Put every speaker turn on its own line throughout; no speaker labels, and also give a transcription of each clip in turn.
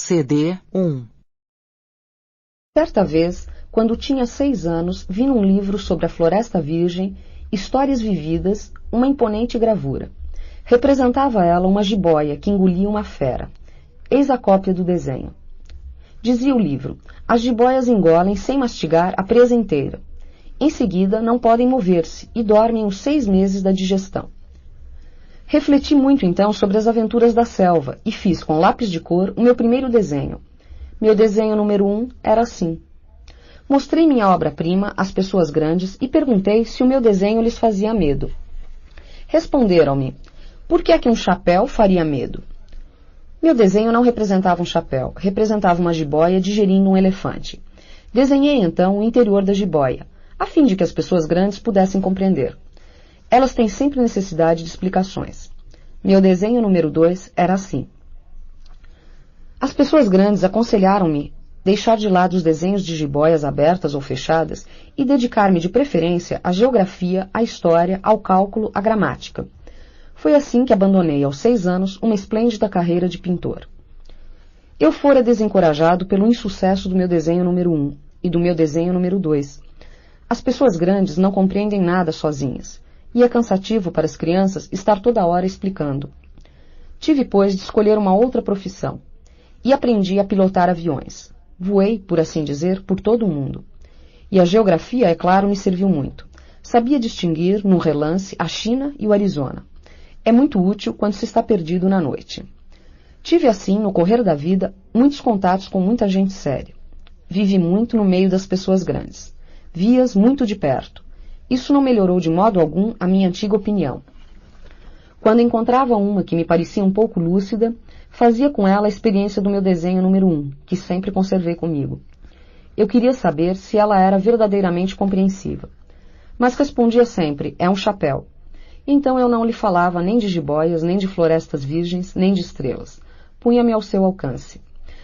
CD1.
Certa vez, quando tinha 6 anos, vi num livro sobre a Floresta Virgem, Histórias Vividas, uma imponente gravura. Representava ela uma jiboia que engolia uma fera. Eis a cópia do desenho. Dizia o livro: as jiboias engolem sem mastigar a presa inteira. Em seguida, não podem mover-se e dormem os 6 meses da digestão. Refleti muito então sobre as aventuras da selva e fiz com lápis de cor o meu primeiro desenho. Meu desenho número 1 era assim. Mostrei minha obra-prima às pessoas grandes e perguntei se o meu desenho lhes fazia medo. Responderam-me: por que é que um chapéu faria medo? Meu desenho não representava um chapéu, representava uma jiboia digerindo um elefante. Desenhei então o interior da jiboia, a fim de que as pessoas grandes pudessem compreender. Elas têm sempre necessidade de explicações. Meu desenho número 2 era assim. As pessoas grandes aconselharam-me deixar de lado os desenhos de jiboias abertas ou fechadas e dedicar-me de preferência à geografia, à história, ao cálculo, à gramática. Foi assim que abandonei aos 6 anos uma esplêndida carreira de pintor. Eu fora desencorajado pelo insucesso do meu desenho número 1 e do meu desenho número 2. As pessoas grandes não compreendem nada sozinhas, e é cansativo para as crianças estar toda hora explicando. Tive, pois, de escolher uma outra profissão, e aprendi a pilotar aviões. Voei, por assim dizer, por todo o mundo. E a geografia, é claro, me serviu muito. Sabia distinguir, num relance, a China e o Arizona. É muito útil quando se está perdido na noite. Tive, assim, no correr da vida, muitos contatos com muita gente séria. Vivi muito no meio das pessoas grandes. Vi-as muito de perto. Isso não melhorou de modo algum a minha antiga opinião. Quando encontrava uma que me parecia um pouco lúcida, fazia com ela a experiência do meu desenho número 1, que sempre conservei comigo. Eu queria saber se ela era verdadeiramente compreensiva. Mas respondia sempre: é um chapéu. Então eu não lhe falava nem de jiboias, nem de florestas virgens, nem de estrelas. Punha-me ao seu alcance.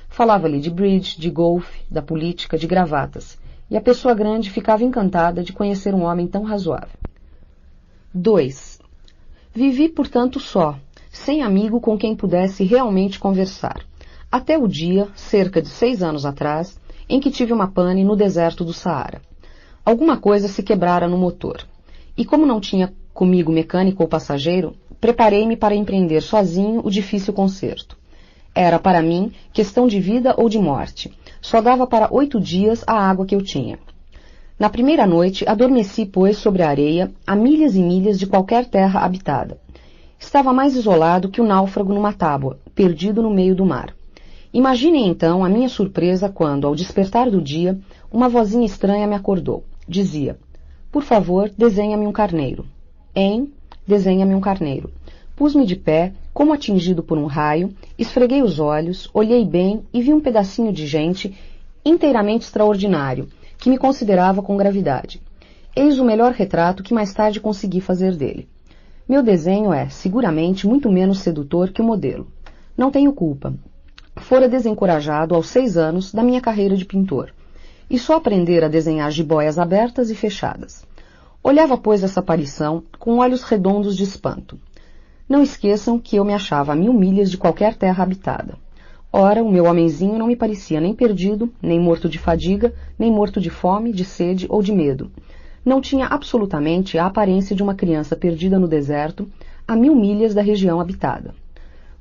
Falava-lhe de bridge, de golfe, da política, de gravatas. E a pessoa grande ficava encantada de conhecer um homem tão razoável. 2. Vivi, portanto, só, sem amigo com quem pudesse realmente conversar, até o dia, cerca de 6 anos atrás, em que tive uma pane no deserto do Saara. Alguma coisa se quebrara no motor, e como não tinha comigo mecânico ou passageiro, preparei-me para empreender sozinho o difícil conserto. Era, para mim, questão de vida ou de morte. Só dava para 8 dias a água que eu tinha. Na primeira noite, adormeci, pois, sobre a areia, a milhas e milhas de qualquer terra habitada. Estava mais isolado que o náufrago numa tábua, perdido no meio do mar. Imaginem, então, a minha surpresa quando, ao despertar do dia, uma vozinha estranha me acordou. Dizia: por favor, desenha-me um carneiro. Desenha-me um carneiro. Pus-me de pé, como atingido por um raio, esfreguei os olhos, olhei bem e vi um pedacinho de gente inteiramente extraordinário, que me considerava com gravidade. Eis o melhor retrato que mais tarde consegui fazer dele. Meu desenho é, seguramente, muito menos sedutor que o modelo. Não tenho culpa. Fora desencorajado aos 6 anos da minha carreira de pintor, e só aprender a desenhar jiboias abertas e fechadas. Olhava, pois, essa aparição com olhos redondos de espanto. Não esqueçam que eu me achava a 1000 milhas de qualquer terra habitada. Ora, o meu homenzinho não me parecia nem perdido, nem morto de fadiga, nem morto de fome, de sede ou de medo. Não tinha absolutamente a aparência de uma criança perdida no deserto, a 1000 milhas da região habitada.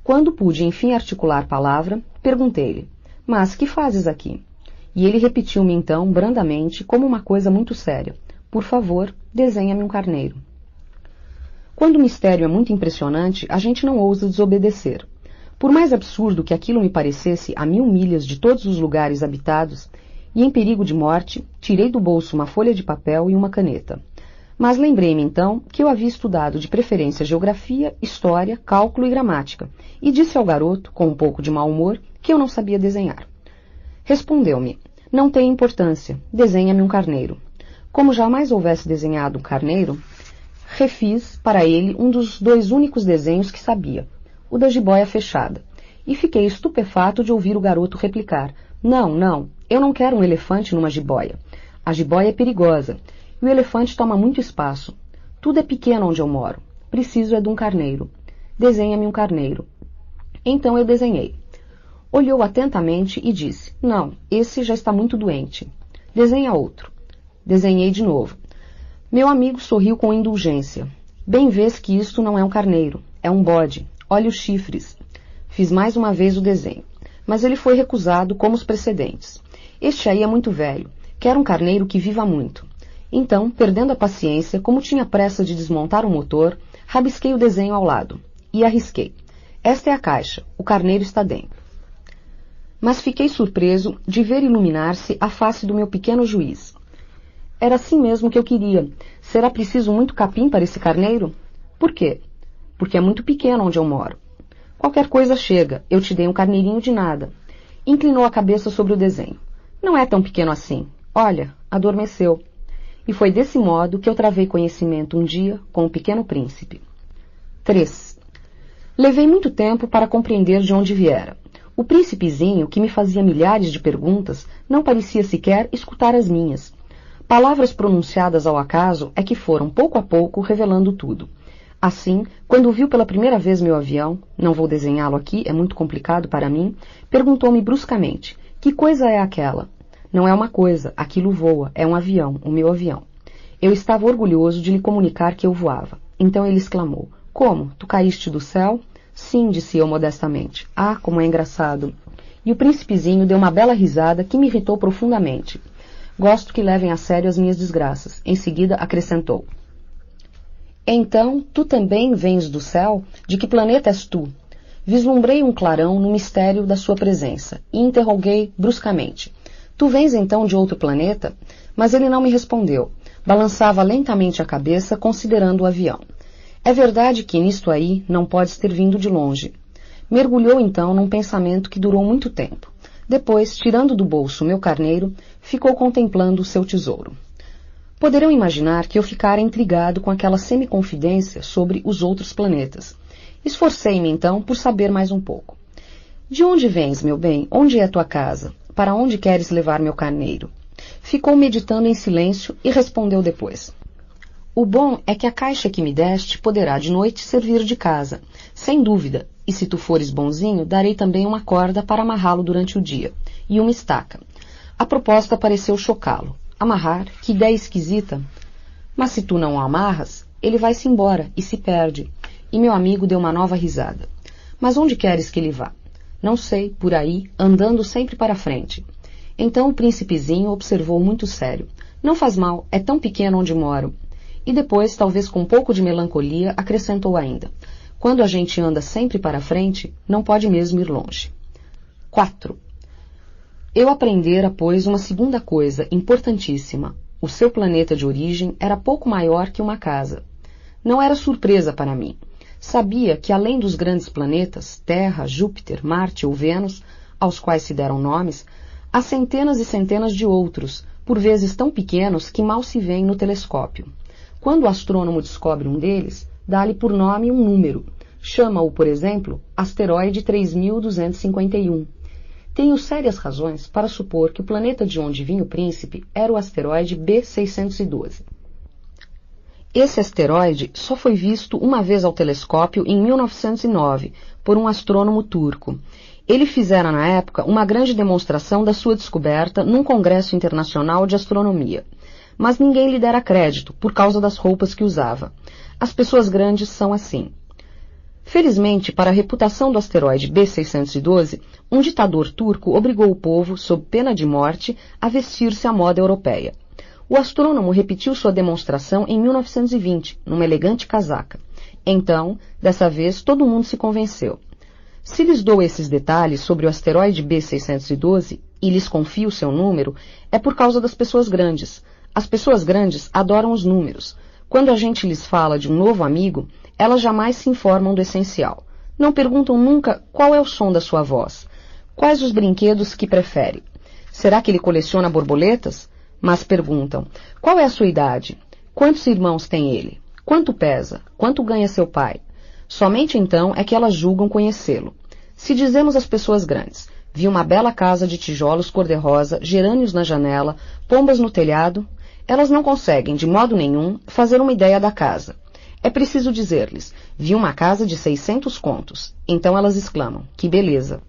Quando pude, enfim, articular palavra, perguntei-lhe: mas que fazes aqui? E ele repetiu-me então, brandamente, como uma coisa muito séria: por favor, desenha-me um carneiro. Quando o mistério é muito impressionante, a gente não ousa desobedecer. Por mais absurdo que aquilo me parecesse a 1000 milhas de todos os lugares habitados, e em perigo de morte, tirei do bolso uma folha de papel e uma caneta. Mas lembrei-me então que eu havia estudado de preferência geografia, história, cálculo e gramática, e disse ao garoto, com um pouco de mau humor, que eu não sabia desenhar. Respondeu-me: não tem importância, desenha-me um carneiro. Como jamais houvesse desenhado um carneiro, refiz para ele um dos 2 únicos desenhos que sabia, o da jiboia fechada, e fiquei estupefato de ouvir o garoto replicar: não, eu não quero um elefante numa jiboia. A jiboia é perigosa, e o elefante toma muito espaço. Tudo é pequeno onde eu moro. Preciso é de um carneiro. Desenha-me um carneiro. Então eu desenhei. Olhou atentamente e disse: não, esse já está muito doente. Desenha outro. Desenhei de novo. Meu amigo sorriu com indulgência. Bem vês que isto não é um carneiro, é um bode. Olha os chifres. Fiz mais uma vez o desenho, mas ele foi recusado como os precedentes. Este aí é muito velho, quer um carneiro que viva muito. Então, perdendo a paciência, como tinha pressa de desmontar o motor, rabisquei o desenho ao lado e arrisquei. Esta é a caixa, o carneiro está dentro. Mas fiquei surpreso de ver iluminar-se a face do meu pequeno juiz. Era assim mesmo que eu queria. Será preciso muito capim para esse carneiro? Por quê? Porque é muito pequeno onde eu moro. Qualquer coisa chega, eu te dei um carneirinho de nada. Inclinou a cabeça sobre o desenho. Não é tão pequeno assim. Olha, adormeceu. E foi desse modo que eu travei conhecimento um dia com o Pequeno Príncipe. 3. Levei muito tempo para compreender de onde viera. O príncipezinho, que me fazia milhares de perguntas, não parecia sequer escutar as minhas. Palavras pronunciadas ao acaso é que foram, pouco a pouco, revelando tudo. Assim, quando viu pela primeira vez meu avião, não vou desenhá-lo aqui, é muito complicado para mim, perguntou-me bruscamente, que coisa é aquela? Não é uma coisa, aquilo voa, é um avião, o meu avião. Eu estava orgulhoso de lhe comunicar que eu voava. Então ele exclamou, como, tu caíste do céu? Sim, disse eu modestamente. Ah, como é engraçado. E o príncipezinho deu uma bela risada que me irritou profundamente. Gosto que levem a sério as minhas desgraças. Em seguida acrescentou. Então, tu também vens do céu? De que planeta és tu? Vislumbrei um clarão no mistério da sua presença e interroguei bruscamente. Tu vens então de outro planeta? Mas ele não me respondeu. Balançava lentamente a cabeça, considerando o avião. É verdade que nisto aí não podes ter vindo de longe. Mergulhou então num pensamento que durou muito tempo. Depois, tirando do bolso meu carneiro, ficou contemplando o seu tesouro. Poderão imaginar que eu ficara intrigado com aquela semi-confidência sobre os outros planetas. Esforcei-me então por saber mais um pouco. De onde vens, meu bem? Onde é tua casa? Para onde queres levar meu carneiro? Ficou meditando em silêncio e respondeu depois. O bom é que a caixa que me deste poderá de noite servir de casa, sem dúvida, e se tu fores bonzinho, darei também uma corda para amarrá-lo durante o dia, e uma estaca. A proposta pareceu chocá-lo. Amarrar? Que ideia esquisita! Mas se tu não o amarras, ele vai-se embora e se perde. E meu amigo deu uma nova risada. Mas onde queres que ele vá? Não sei, por aí, andando sempre para frente. Então o príncipezinho observou muito sério. Não faz mal, é tão pequeno onde moro. E depois, talvez com um pouco de melancolia, acrescentou ainda. Quando a gente anda sempre para frente, não pode mesmo ir longe. 4. Eu aprendera, pois, uma segunda coisa, importantíssima. O seu planeta de origem era pouco maior que uma casa. Não era surpresa para mim. Sabia que, além dos grandes planetas, Terra, Júpiter, Marte ou Vênus, aos quais se deram nomes, há centenas e centenas de outros, por vezes tão pequenos que mal se veem no telescópio. Quando o astrônomo descobre um deles, dá-lhe por nome um número. Chama-o, por exemplo, asteroide 3251. Tenho sérias razões para supor que o planeta de onde vinha o príncipe era o asteroide B612. Esse asteroide só foi visto uma vez ao telescópio em 1909, por um astrônomo turco. Ele fizera na época uma grande demonstração da sua descoberta num congresso internacional de astronomia. Mas ninguém lhe dera crédito por causa das roupas que usava. As pessoas grandes são assim. Felizmente, para a reputação do asteroide B612, um ditador turco obrigou o povo, sob pena de morte, a vestir-se à moda europeia. O astrônomo repetiu sua demonstração em 1920, numa elegante casaca. Então, dessa vez, todo mundo se convenceu. Se lhes dou esses detalhes sobre o asteroide B612 e lhes confio seu número, é por causa das pessoas grandes. As pessoas grandes adoram os números. Quando a gente lhes fala de um novo amigo, elas jamais se informam do essencial. Não perguntam nunca qual é o som da sua voz. Quais os brinquedos que prefere? Será que ele coleciona borboletas? Mas perguntam, qual é a sua idade? Quantos irmãos tem ele? Quanto pesa? Quanto ganha seu pai? Somente então é que elas julgam conhecê-lo. Se dizemos às pessoas grandes, vi uma bela casa de tijolos cor-de-rosa, gerânios na janela, pombas no telhado, elas não conseguem, de modo nenhum, fazer uma ideia da casa. É preciso dizer-lhes, vi uma casa de 600 contos. Então elas exclamam, que beleza!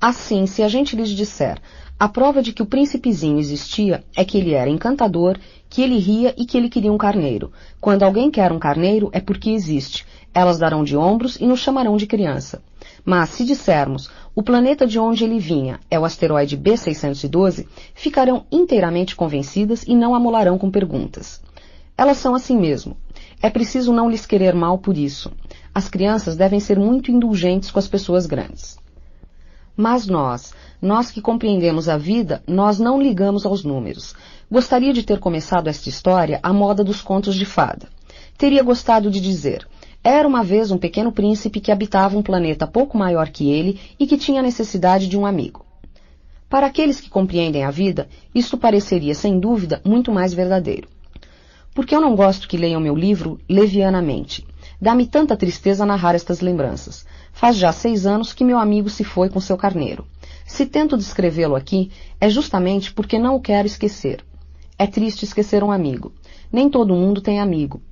Assim, se a gente lhes disser, a prova de que o príncipezinho existia é que ele era encantador, que ele ria e que ele queria um carneiro. Quando alguém quer um carneiro, é porque existe. Elas darão de ombros e nos chamarão de criança. Mas, se dissermos, o planeta de onde ele vinha é o asteroide B612, ficarão inteiramente convencidas e não amolarão com perguntas. Elas são assim mesmo. É preciso não lhes querer mal por isso. As crianças devem ser muito indulgentes com as pessoas grandes. Mas nós que compreendemos a vida, nós não ligamos aos números. Gostaria de ter começado esta história à moda dos contos de fada. Teria gostado de dizer, era uma vez um pequeno príncipe que habitava um planeta pouco maior que ele e que tinha necessidade de um amigo. Para aqueles que compreendem a vida, isto pareceria, sem dúvida, muito mais verdadeiro. Porque eu não gosto que leiam meu livro levianamente. Dá-me tanta tristeza narrar estas lembranças. Faz já 6 anos que meu amigo se foi com seu carneiro. Se tento descrevê-lo aqui, é justamente porque não o quero esquecer. É triste esquecer um amigo. Nem todo mundo tem amigo.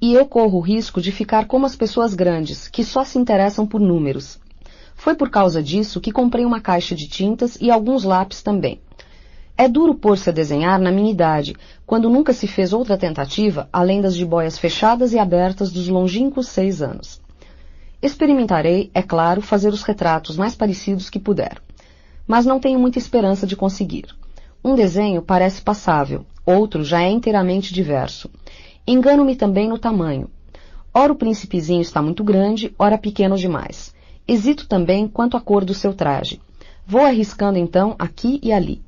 E eu corro o risco de ficar como as pessoas grandes, que só se interessam por números. Foi por causa disso que comprei uma caixa de tintas e alguns lápis também. É duro pôr-se a desenhar na minha idade, quando nunca se fez outra tentativa, além das jiboias fechadas e abertas dos longínquos 6 anos. Experimentarei, é claro, fazer os retratos mais parecidos que puder. Mas não tenho muita esperança de conseguir. Um desenho parece passável, outro já é inteiramente diverso. Engano-me também no tamanho. Ora o príncipezinho está muito grande, ora pequeno demais. Hesito também quanto à cor do seu traje. Vou arriscando então aqui e ali.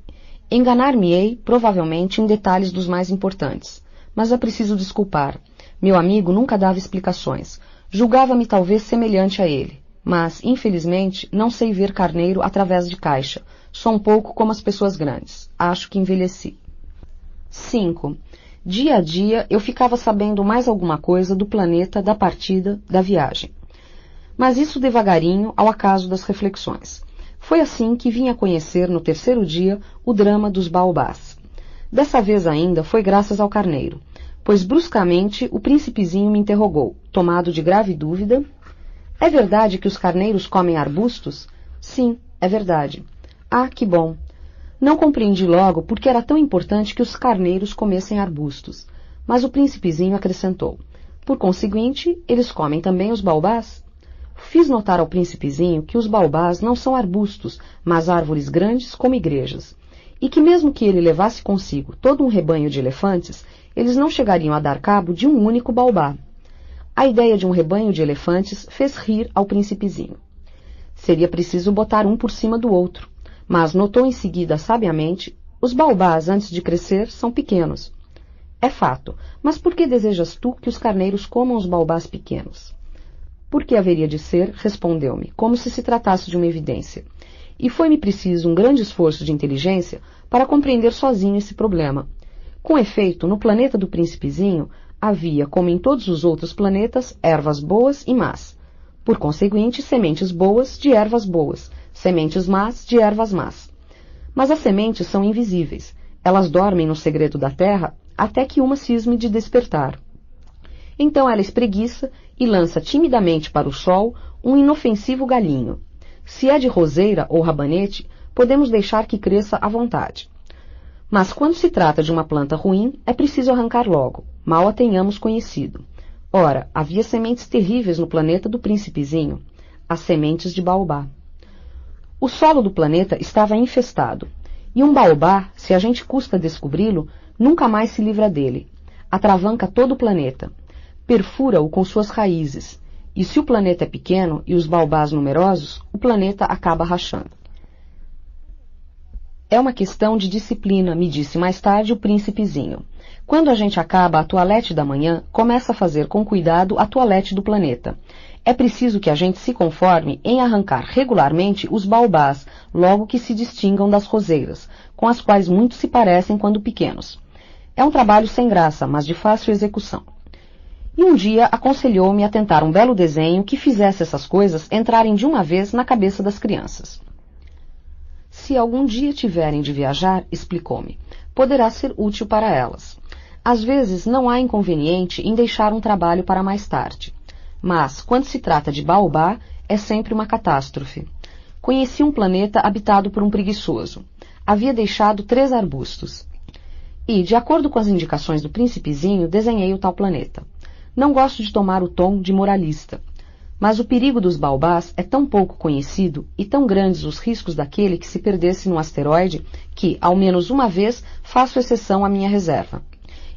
Enganar-me-ei, provavelmente, em detalhes dos mais importantes. Mas é preciso desculpar. Meu amigo nunca dava explicações. Julgava-me talvez semelhante a ele. Mas, infelizmente, não sei ver carneiro através de caixa. Sou um pouco como as pessoas grandes. Acho que envelheci. 5. Dia a dia eu ficava sabendo mais alguma coisa do planeta, da partida, da viagem. Mas isso devagarinho, ao acaso das reflexões. Foi assim que vim a conhecer no 3º dia o drama dos baobás. Dessa vez ainda foi graças ao carneiro, pois bruscamente o príncipezinho me interrogou, tomado de grave dúvida. É verdade que os carneiros comem arbustos? Sim, é verdade. Ah, que bom! Não compreendi logo porque era tão importante que os carneiros comessem arbustos, mas o príncipezinho acrescentou. Por conseguinte, eles comem também os baobás? Fiz notar ao príncipezinho que os baobás não são arbustos, mas árvores grandes como igrejas, e que mesmo que ele levasse consigo todo um rebanho de elefantes, eles não chegariam a dar cabo de um único baobá. A ideia de um rebanho de elefantes fez rir ao príncipezinho. Seria preciso botar um por cima do outro, mas notou em seguida sabiamente, os baobás antes de crescer são pequenos. É fato, mas por que desejas tu que os carneiros comam os baobás pequenos? Por que haveria de ser, respondeu-me, como se tratasse de uma evidência. E foi-me preciso um grande esforço de inteligência para compreender sozinho esse problema. Com efeito, no planeta do príncipezinho, havia, como em todos os outros planetas, ervas boas e más. Por conseguinte, sementes boas de ervas boas, sementes más de ervas más. Mas as sementes são invisíveis. Elas dormem no segredo da terra até que uma cisme de despertar. Então ela espreguiça e lança timidamente para o sol um inofensivo galhinho. Se é de roseira ou rabanete, podemos deixar que cresça à vontade. Mas quando se trata de uma planta ruim, é preciso arrancar logo, mal a tenhamos conhecido. Ora, havia sementes terríveis no planeta do príncipezinho, as sementes de baobá. O solo do planeta estava infestado, e um baobá, se a gente custa descobri-lo, nunca mais se livra dele. Atravanca todo o planeta. Perfura-o com suas raízes, e se o planeta é pequeno e os baobás numerosos, o planeta acaba rachando. É uma questão de disciplina, me disse mais tarde o príncipezinho. Quando a gente acaba a toalete da manhã, começa a fazer com cuidado a toalete do planeta. É preciso que a gente se conforme em arrancar regularmente os baobás, logo que se distingam das roseiras, com as quais muitos se parecem quando pequenos. É um trabalho sem graça, mas de fácil execução. E um dia aconselhou-me a tentar um belo desenho que fizesse essas coisas entrarem de uma vez na cabeça das crianças. Se algum dia tiverem de viajar, explicou-me, poderá ser útil para elas. Às vezes não há inconveniente em deixar um trabalho para mais tarde. Mas, quando se trata de baobá, é sempre uma catástrofe. Conheci um planeta habitado por um preguiçoso. Havia deixado 3 arbustos. E, de acordo com as indicações do príncipezinho, desenhei o tal planeta. Não gosto de tomar o tom de moralista, mas o perigo dos baobás é tão pouco conhecido e tão grandes os riscos daquele que se perdesse num asteroide que, ao menos uma vez, faço exceção à minha reserva.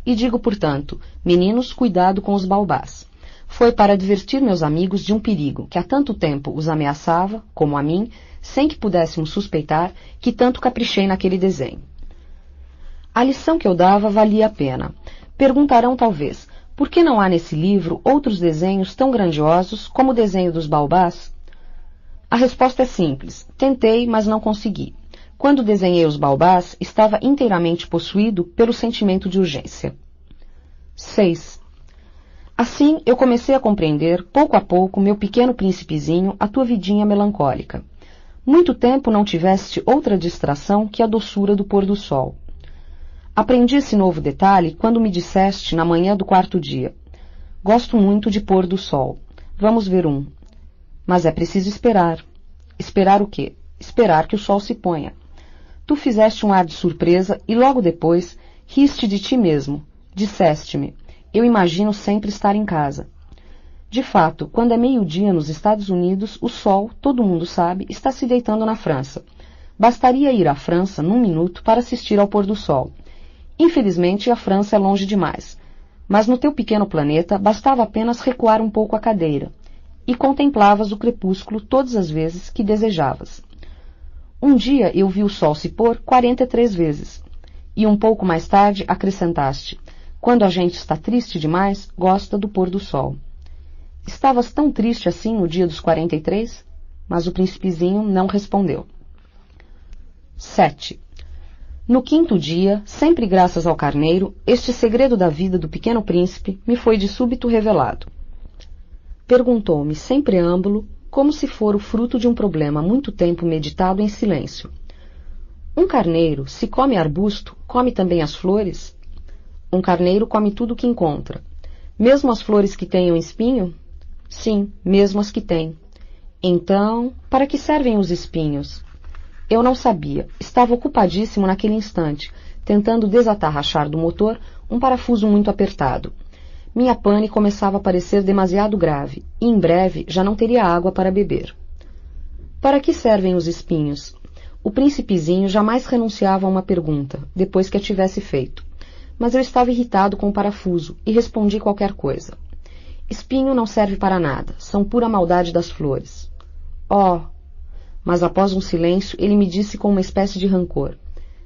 E digo, portanto, meninos, cuidado com os baobás. Foi para advertir meus amigos de um perigo que há tanto tempo os ameaçava, como a mim, sem que pudéssemos suspeitar, que tanto caprichei naquele desenho. A lição que eu dava valia a pena. Perguntarão talvez, por que não há nesse livro outros desenhos tão grandiosos como o desenho dos baobás? A resposta é simples. Tentei, mas não consegui. Quando desenhei os baobás, estava inteiramente possuído pelo sentimento de urgência. 6. Assim, eu comecei a compreender, pouco a pouco, meu pequeno príncipezinho, a tua vidinha melancólica. Muito tempo não tiveste outra distração que a doçura do pôr do sol. Aprendi esse novo detalhe quando me disseste na manhã do 4º dia. Gosto muito de pôr do sol. Vamos ver um. Mas é preciso esperar. Esperar o quê? Esperar que o sol se ponha. Tu fizeste um ar de surpresa e logo depois riste de ti mesmo. Disseste-me, eu imagino sempre estar em casa. De fato, quando é meio-dia nos Estados Unidos, o sol, todo mundo sabe, está se deitando na França. Bastaria ir à França num minuto para assistir ao pôr do sol. Infelizmente, a França é longe demais. Mas no teu pequeno planeta bastava apenas recuar um pouco a cadeira. E contemplavas o crepúsculo todas as vezes que desejavas. Um dia eu vi o sol se pôr 43 vezes. E um pouco mais tarde acrescentaste, quando a gente está triste demais, gosta do pôr do sol. Estavas tão triste assim no dia dos 43? Mas o príncipezinho não respondeu. 7. No 5º dia, sempre graças ao carneiro, este segredo da vida do pequeno príncipe me foi de súbito revelado. Perguntou-me, sem preâmbulo, como se for o fruto de um problema muito tempo meditado em silêncio. Um carneiro, se come arbusto, come também as flores? Um carneiro come tudo o que encontra. Mesmo as flores que tenham espinho? Sim, mesmo as que têm. Então, para que servem os espinhos? Eu não sabia. Estava ocupadíssimo naquele instante, tentando desatarrachar do motor um parafuso muito apertado. Minha pane começava a parecer demasiado grave, e em breve já não teria água para beber. Para que servem os espinhos? O príncipezinho jamais renunciava a uma pergunta, depois que a tivesse feito. Mas eu estava irritado com o parafuso, e respondi qualquer coisa. Espinho não serve para nada, são pura maldade das flores. Oh! Mas após um silêncio, ele me disse com uma espécie de rancor.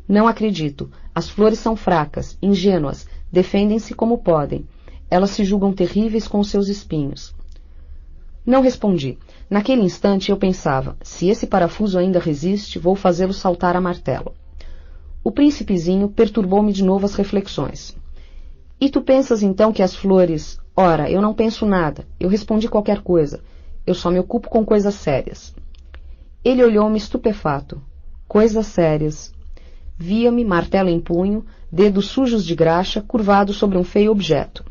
Não acredito. As flores são fracas, ingênuas, defendem-se como podem. Elas se julgam terríveis com os seus espinhos. Não respondi. Naquele instante eu pensava, se esse parafuso ainda resiste, vou fazê-lo saltar a martelo. O príncipezinho perturbou-me de novo as reflexões. E tu pensas então que as flores... Ora, eu não penso nada. Eu respondi qualquer coisa. Eu só me ocupo com coisas sérias. Ele olhou-me estupefato. Coisas sérias. Via-me, martelo em punho, dedos sujos de graxa, curvados sobre um feio objeto.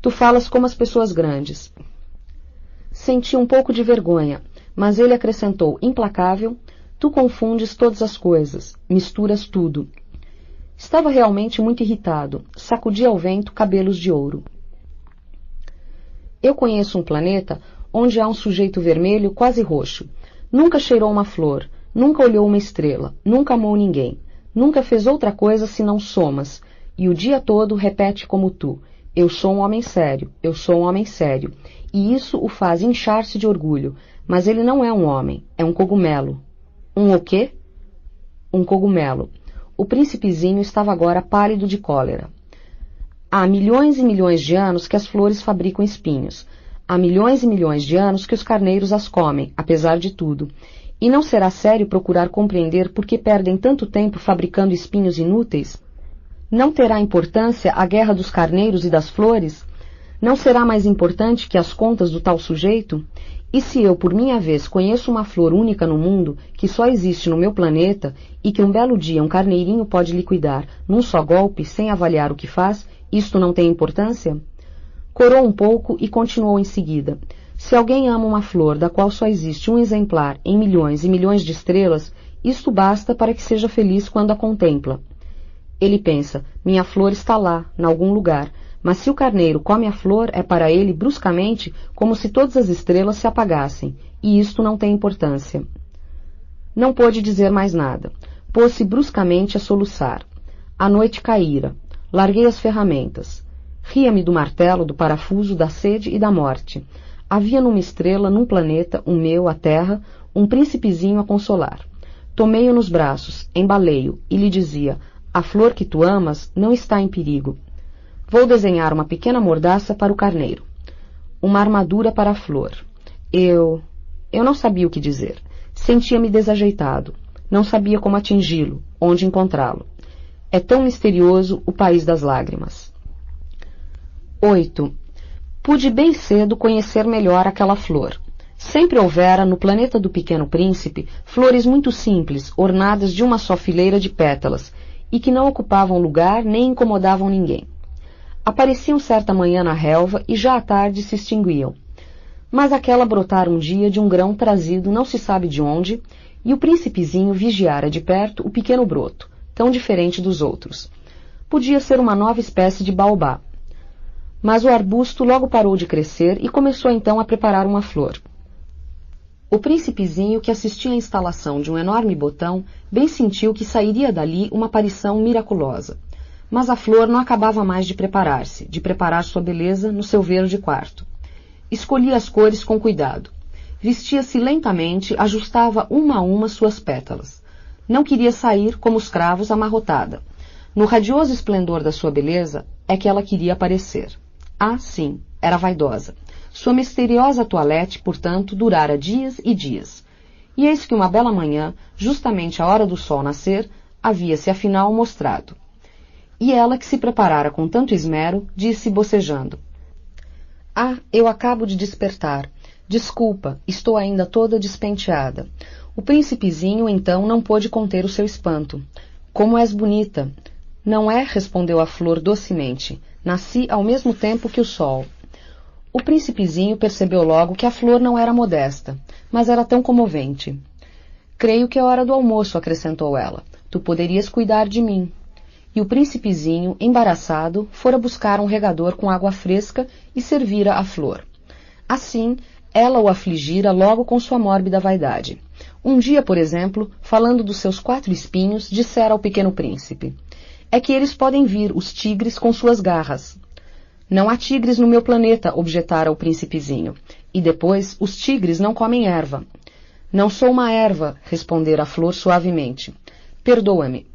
Tu falas como as pessoas grandes. Senti um pouco de vergonha, mas ele acrescentou, implacável, tu confundes todas as coisas, misturas tudo. Estava realmente muito irritado, sacudia ao vento cabelos de ouro. Eu conheço um planeta onde há um sujeito vermelho quase roxo. Nunca cheirou uma flor, nunca olhou uma estrela, nunca amou ninguém, nunca fez outra coisa senão somas, e o dia todo repete como tu, eu sou um homem sério, eu sou um homem sério, e isso o faz inchar-se de orgulho, mas ele não é um homem, é um cogumelo. Um o quê? Um cogumelo. O príncipezinho estava agora pálido de cólera. Há milhões e milhões de anos que as flores fabricam espinhos. Há milhões e milhões de anos que os carneiros as comem, apesar de tudo. E não será sério procurar compreender por que perdem tanto tempo fabricando espinhos inúteis? Não terá importância a guerra dos carneiros e das flores? Não será mais importante que as contas do tal sujeito? E se eu, por minha vez, conheço uma flor única no mundo, que só existe no meu planeta, e que um belo dia um carneirinho pode liquidar num só golpe, sem avaliar o que faz, isto não tem importância? Corou um pouco e continuou em seguida. Se alguém ama uma flor da qual só existe um exemplar em milhões e milhões de estrelas, isto basta para que seja feliz quando a contempla. Ele pensa, minha flor está lá, em algum lugar, mas se o carneiro come a flor, é para ele, bruscamente, como se todas as estrelas se apagassem, e isto não tem importância. Não pôde dizer mais nada. Pôs-se bruscamente a soluçar. A noite caíra. Larguei as ferramentas. Ria-me do martelo, do parafuso, da sede e da morte. Havia numa estrela, num planeta, o meu, a Terra, um príncipezinho a consolar. Tomei-o nos braços, embalei-o, e lhe dizia, a flor que tu amas não está em perigo. Vou desenhar uma pequena mordaça para o carneiro. Uma armadura para a flor. Eu não sabia o que dizer. Sentia-me desajeitado. Não sabia como atingi-lo, onde encontrá-lo. É tão misterioso o país das lágrimas. 8. Pude bem cedo conhecer melhor aquela flor. Sempre houvera, no planeta do Pequeno Príncipe, flores muito simples, ornadas de uma só fileira de pétalas, e que não ocupavam lugar nem incomodavam ninguém. Apareciam certa manhã na relva e já à tarde se extinguiam. Mas aquela brotara um dia de um grão trazido não se sabe de onde, e o príncipezinho vigiara de perto o pequeno broto, tão diferente dos outros. Podia ser uma nova espécie de baobá. Mas o arbusto logo parou de crescer e começou então a preparar uma flor. O príncipezinho, que assistia à instalação de um enorme botão, bem sentiu que sairia dali uma aparição miraculosa. Mas a flor não acabava mais de preparar-se, de preparar sua beleza no seu verde quarto. Escolhia as cores com cuidado. Vestia-se lentamente, ajustava uma a uma suas pétalas. Não queria sair como os cravos amarrotada. No radioso esplendor da sua beleza é que ela queria aparecer. Ah, sim, era vaidosa. Sua misteriosa toilette, portanto, durara dias e dias. E eis que uma bela manhã, justamente à hora do sol nascer, havia-se afinal mostrado. E ela, que se preparara com tanto esmero, disse bocejando, ah, eu acabo de despertar. Desculpa, estou ainda toda despenteada. O príncipezinho, então, não pôde conter o seu espanto. Como és bonita! Não é? Respondeu a flor docemente. Nasci ao mesmo tempo que o sol. O príncipezinho percebeu logo que a flor não era modesta, mas era tão comovente. Creio que é hora do almoço, acrescentou ela. Tu poderias cuidar de mim. E o príncipezinho, embaraçado, fora buscar um regador com água fresca e servira a flor. Assim, ela o afligira logo com sua mórbida vaidade. Um dia, por exemplo, falando dos seus 4 espinhos, dissera ao pequeno príncipe, é que eles podem vir, os tigres, com suas garras. Não há tigres no meu planeta, objetara o príncipezinho. E depois, os tigres não comem erva. Não sou uma erva, respondera a flor suavemente. Perdoa-me.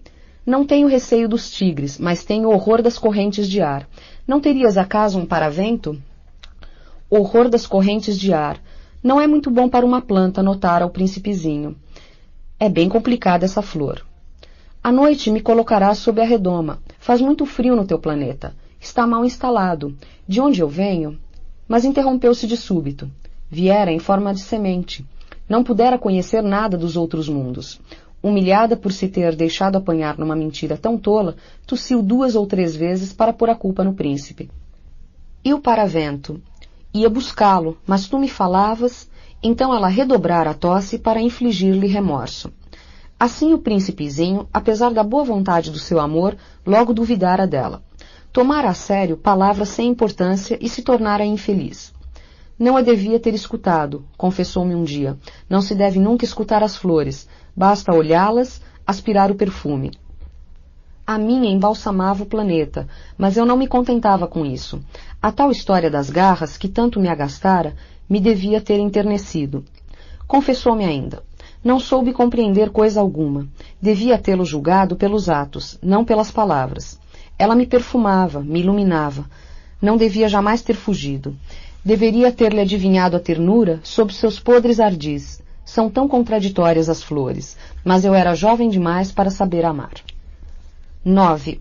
Não tenho receio dos tigres, mas tenho horror das correntes de ar. Não terias acaso um paravento? Horror das correntes de ar. Não é muito bom para uma planta, notara o príncipezinho. É bem complicada essa flor. À noite me colocarás sob a redoma. Faz muito frio no teu planeta. Está mal instalado. De onde eu venho? Mas interrompeu-se de súbito. Viera em forma de semente. Não pudera conhecer nada dos outros mundos. Humilhada por se ter deixado apanhar numa mentira tão tola, tossiu 2 ou 3 vezes para pôr a culpa no príncipe. E o paravento? Ia buscá-lo, mas tu me falavas, então ela redobrara a tosse para infligir-lhe remorso. Assim o príncipezinho, apesar da boa vontade do seu amor, logo duvidara dela. Tomara a sério palavras sem importância e se tornara infeliz. Não a devia ter escutado, confessou-me um dia. Não se deve nunca escutar as flores, basta olhá-las, aspirar o perfume. A minha embalsamava o planeta, mas eu não me contentava com isso. A tal história das garras, que tanto me agastara, me devia ter enternecido. Confessou-me ainda. Não soube compreender coisa alguma. Devia tê-lo julgado pelos atos, não pelas palavras. Ela me perfumava, me iluminava. Não devia jamais ter fugido. Deveria ter-lhe adivinhado a ternura sob seus podres ardis. São tão contraditórias as flores, mas eu era jovem demais para saber amar. 9.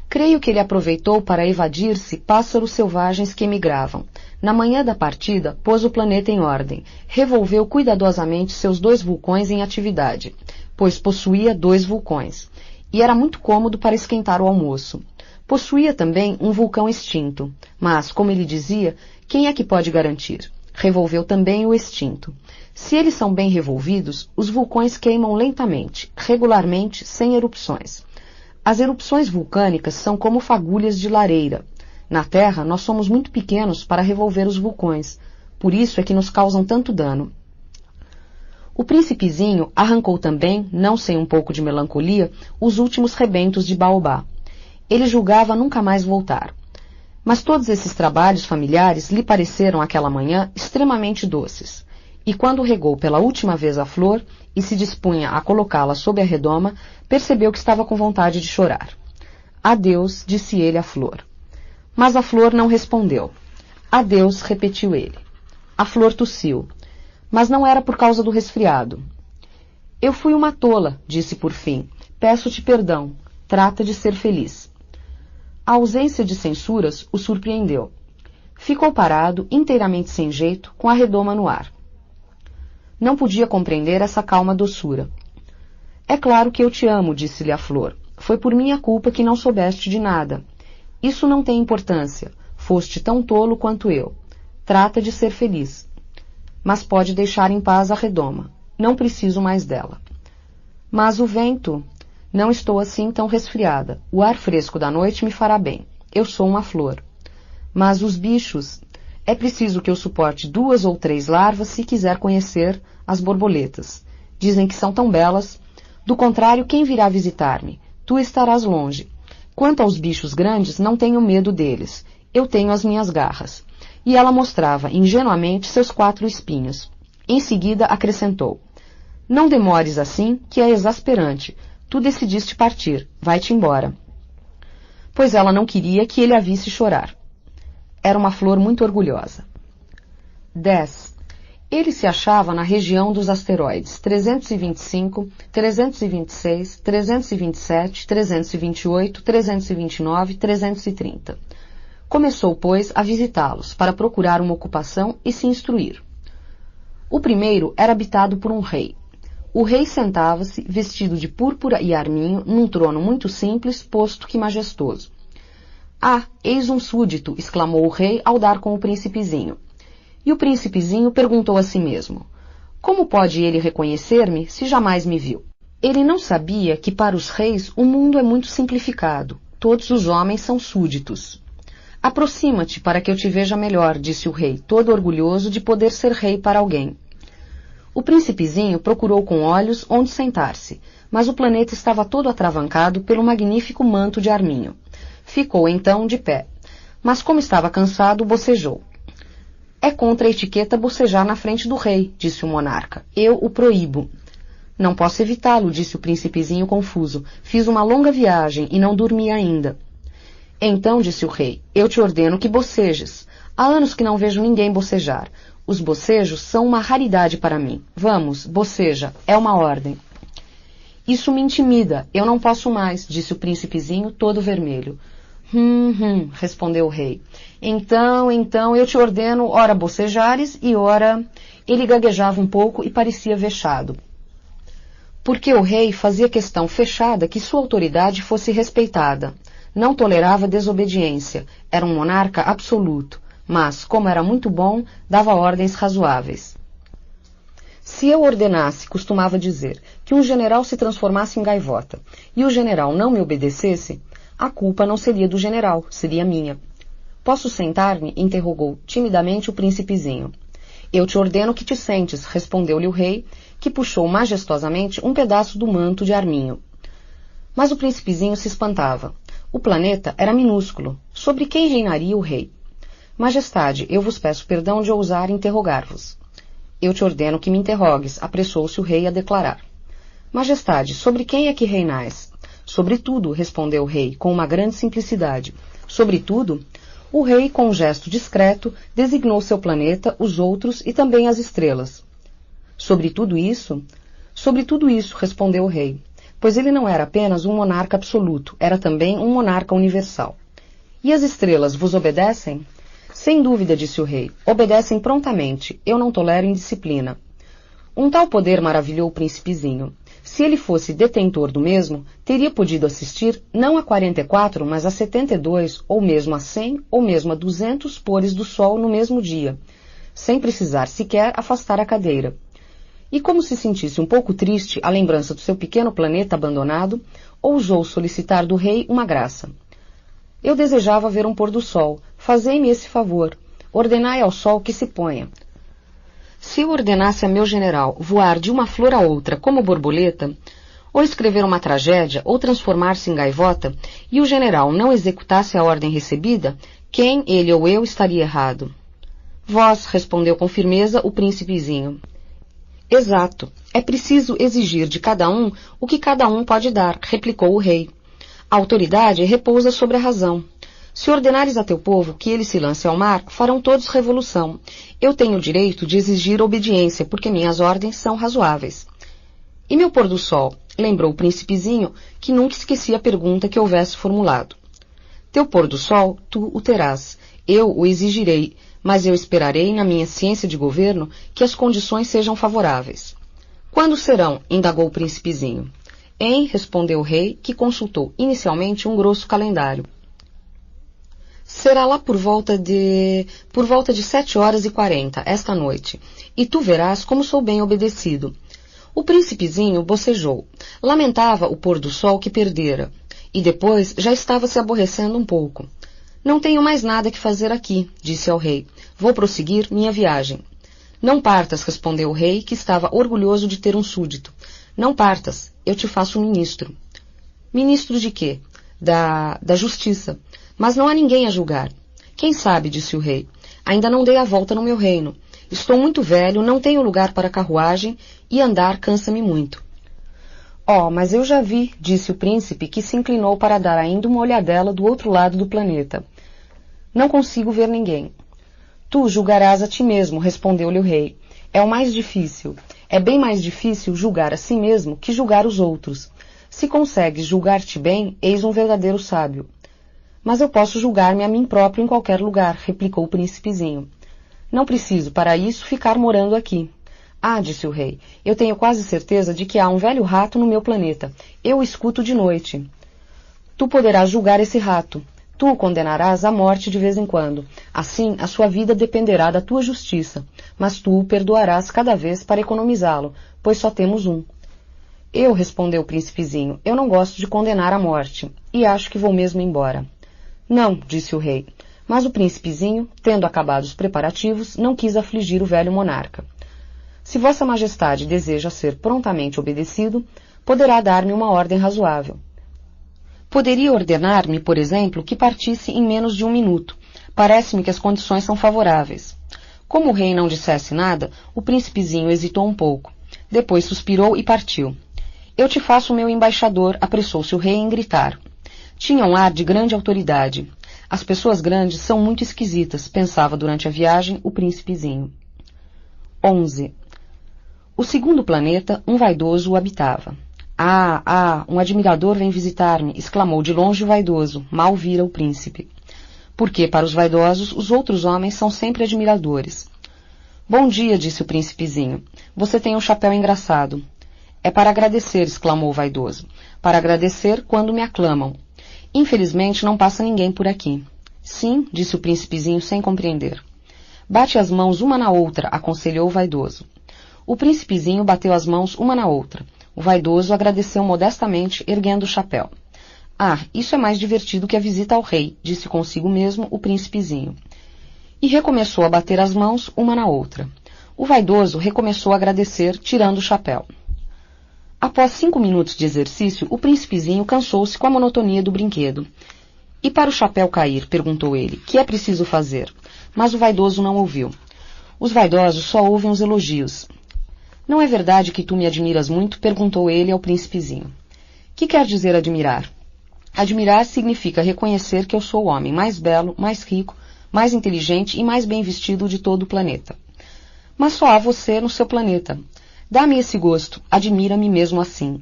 Creio que ele aproveitou para evadir-se pássaros selvagens que emigravam. Na manhã da partida, pôs o planeta em ordem, revolveu cuidadosamente seus 2 vulcões em atividade, pois possuía 2 vulcões, e era muito cômodo para esquentar o almoço. Possuía também um vulcão extinto, mas, como ele dizia, quem é que pode garantir? Revolveu também o extinto. Se eles são bem revolvidos, os vulcões queimam lentamente, regularmente, sem erupções. As erupções vulcânicas são como fagulhas de lareira. Na Terra, nós somos muito pequenos para revolver os vulcões. Por isso é que nos causam tanto dano. O príncipezinho arrancou também, não sem um pouco de melancolia, os últimos rebentos de baobá. Ele julgava nunca mais voltar. Mas todos esses trabalhos familiares lhe pareceram aquela manhã extremamente doces. E quando regou pela última vez a flor e se dispunha a colocá-la sob a redoma, percebeu que estava com vontade de chorar. Adeus, disse ele à flor. Mas a flor não respondeu. Adeus, repetiu ele. A flor tossiu. Mas não era por causa do resfriado. Eu fui uma tola, disse por fim. Peço-te perdão. Trata de ser feliz. A ausência de censuras o surpreendeu. Ficou parado, inteiramente sem jeito, com a redoma no ar. Não podia compreender essa calma doçura. É claro que eu te amo, disse-lhe a flor. Foi por minha culpa que não soubeste de nada. Isso não tem importância. Foste tão tolo quanto eu. Trata de ser feliz. Mas pode deixar em paz a redoma. Não preciso mais dela. Mas o vento... Não estou assim tão resfriada. O ar fresco da noite me fará bem. Eu sou uma flor. Mas os bichos... É preciso que eu suporte 2 ou 3 larvas se quiser conhecer as borboletas. Dizem que são tão belas. Do contrário, quem virá visitar-me? Tu estarás longe. Quanto aos bichos grandes, não tenho medo deles. Eu tenho as minhas garras. E ela mostrava ingenuamente seus 4 espinhos. Em seguida acrescentou. Não demores assim, que é exasperante. Tu decidiste partir. Vai-te embora. Pois ela não queria que ele a visse chorar. Era uma flor muito orgulhosa. 10. Ele se achava na região dos asteroides 325, 326, 327, 328, 329, 330. Começou, pois, a visitá-los para procurar uma ocupação e se instruir. O primeiro era habitado por um rei. O rei sentava-se, vestido de púrpura e arminho, num trono muito simples, posto que majestoso. Ah, eis um súdito, exclamou o rei ao dar com o príncipezinho. E o príncipezinho perguntou a si mesmo, como pode ele reconhecer-me se jamais me viu? Ele não sabia que para os reis o mundo é muito simplificado. Todos os homens são súditos. Aproxima-te para que eu te veja melhor, disse o rei, todo orgulhoso de poder ser rei para alguém. O príncipezinho procurou com olhos onde sentar-se, mas o planeta estava todo atravancado pelo magnífico manto de arminho. Ficou então de pé, mas como estava cansado, bocejou. É contra a etiqueta bocejar na frente do rei, disse o monarca. Eu o proíbo. Não posso evitá-lo, disse o príncipezinho confuso. Fiz uma longa viagem e não dormi ainda. Então, disse o rei, eu te ordeno que bocejes. Há anos que não vejo ninguém bocejar. Os bocejos são uma raridade para mim. Vamos, boceja, é uma ordem. Isso me intimida, eu não posso mais, disse o príncipezinho todo vermelho. Respondeu o rei. Então, eu te ordeno, ora bocejares e ora... Ele gaguejava um pouco e parecia vexado. Porque o rei fazia questão fechada que sua autoridade fosse respeitada. Não tolerava desobediência, era um monarca absoluto, mas, como era muito bom, dava ordens razoáveis. Se eu ordenasse, costumava dizer, que um general se transformasse em gaivota, e o general não me obedecesse, a culpa não seria do general, seria minha. Posso sentar-me? Interrogou timidamente o príncipezinho. Eu te ordeno que te sentes, respondeu-lhe o rei, que puxou majestosamente um pedaço do manto de arminho. Mas o príncipezinho se espantava. O planeta era minúsculo. Sobre quem reinaria o rei? Majestade, eu vos peço perdão de ousar interrogar-vos. Eu te ordeno que me interrogues, apressou-se o rei a declarar. Majestade, sobre quem é que reinais? Sobre tudo, respondeu o rei, com uma grande simplicidade. Sobre tudo? O rei, com um gesto discreto, designou seu planeta, os outros e também as estrelas. Sobre tudo isso? Sobre tudo isso, respondeu o rei, pois ele não era apenas um monarca absoluto, era também um monarca universal. E as estrelas vos obedecem? Sem dúvida, disse o rei, obedecem prontamente, eu não tolero indisciplina. Um tal poder maravilhou o príncipezinho. Se ele fosse detentor do mesmo, teria podido assistir não a 44, mas a 72, ou mesmo a 100, ou mesmo a 200 pores do sol no mesmo dia. sem precisar sequer afastar a cadeira. E como se sentisse um pouco triste à lembrança do seu pequeno planeta abandonado, ousou solicitar do rei uma graça. Eu desejava ver um pôr do sol. Fazei-me esse favor. Ordenai ao sol que se ponha. Se eu ordenasse a meu general voar de uma flor a outra como borboleta, ou escrever uma tragédia, ou transformar-se em gaivota, e o general não executasse a ordem recebida, quem, ele ou eu, estaria errado? Vós, respondeu com firmeza o príncipezinho. Exato. É preciso exigir de cada um o que cada um pode dar, replicou o rei. A autoridade repousa sobre a razão. Se ordenares a teu povo que ele se lance ao mar, farão todos revolução. Eu tenho o direito de exigir obediência, porque minhas ordens são razoáveis. E meu pôr do sol? Lembrou o príncipezinho, que nunca esquecia a pergunta que houvesse formulado. Teu pôr do sol, tu o terás. Eu o exigirei, mas eu esperarei, na minha ciência de governo, que as condições sejam favoráveis. Quando serão? Indagou o príncipezinho. Respondeu o rei, que consultou inicialmente um grosso calendário. Será lá por volta de 7h40, esta noite, e tu verás como sou bem obedecido. O príncipezinho bocejou. Lamentava o pôr do sol que perdera, e depois já estava se aborrecendo um pouco. Não tenho mais nada que fazer aqui, disse ao rei. Vou prosseguir minha viagem. Não partas, respondeu o rei, que estava orgulhoso de ter um súdito. Não partas, eu te faço ministro. Ministro de quê? Da justiça. Mas não há ninguém a julgar. Quem sabe, disse o rei. Ainda não dei a volta no meu reino. Estou muito velho, não tenho lugar para carruagem e andar cansa-me muito. Mas eu já vi, disse o príncipe, que se inclinou para dar ainda uma olhadela do outro lado do planeta. Não consigo ver ninguém. Tu julgarás a ti mesmo, respondeu-lhe o rei. É o mais difícil. É bem mais difícil julgar a si mesmo que julgar os outros. Se consegues julgar-te bem, eis um verdadeiro sábio. Mas eu posso julgar-me a mim próprio em qualquer lugar, replicou o príncipezinho. Não preciso, para isso, ficar morando aqui. Disse o rei, eu tenho quase certeza de que há um velho rato no meu planeta. Eu o escuto de noite. Tu poderás julgar esse rato. Tu o condenarás à morte de vez em quando. Assim, a sua vida dependerá da tua justiça, mas tu o perdoarás cada vez para economizá-lo, pois só temos um. Respondeu o príncipezinho, eu não gosto de condenar à morte, e acho que vou mesmo embora. Não, disse o rei, mas o príncipezinho, tendo acabado os preparativos, não quis afligir o velho monarca. Se vossa majestade deseja ser prontamente obedecido, poderá dar-me uma ordem razoável. Poderia ordenar-me, por exemplo, que partisse em menos de 1 minuto. Parece-me que as condições são favoráveis. Como o rei não dissesse nada, o príncipezinho hesitou um pouco. Depois suspirou e partiu. Eu te faço meu embaixador, apressou-se o rei em gritar. Tinha um ar de grande autoridade. As pessoas grandes são muito esquisitas, pensava durante a viagem o príncipezinho. 11. O segundo planeta, um vaidoso o habitava. Um admirador vem visitar-me, exclamou de longe o vaidoso, mal vira o príncipe. Porque, para os vaidosos, os outros homens são sempre admiradores. Bom dia, disse o príncipezinho. Você tem um chapéu engraçado. É para agradecer, exclamou o vaidoso. Para agradecer quando me aclamam. Infelizmente não passa ninguém por aqui. Sim, disse o príncipezinho sem compreender. Bate as mãos uma na outra, aconselhou o vaidoso. O príncipezinho bateu as mãos uma na outra. O vaidoso agradeceu modestamente, erguendo o chapéu. Isso é mais divertido que a visita ao rei, disse consigo mesmo o príncipezinho. E recomeçou a bater as mãos uma na outra. O vaidoso recomeçou a agradecer, tirando o chapéu. Após 5 minutos de exercício, o príncipezinho cansou-se com a monotonia do brinquedo. E para o chapéu cair, perguntou ele, que é preciso fazer? Mas o vaidoso não ouviu. Os vaidosos só ouvem os elogios. Não é verdade que tu me admiras muito? Perguntou ele ao príncipezinho. Que quer dizer admirar? Admirar significa reconhecer que eu sou o homem mais belo, mais rico, mais inteligente e mais bem vestido de todo o planeta. Mas só há você no seu planeta. Dá-me esse gosto, admira-me mesmo assim.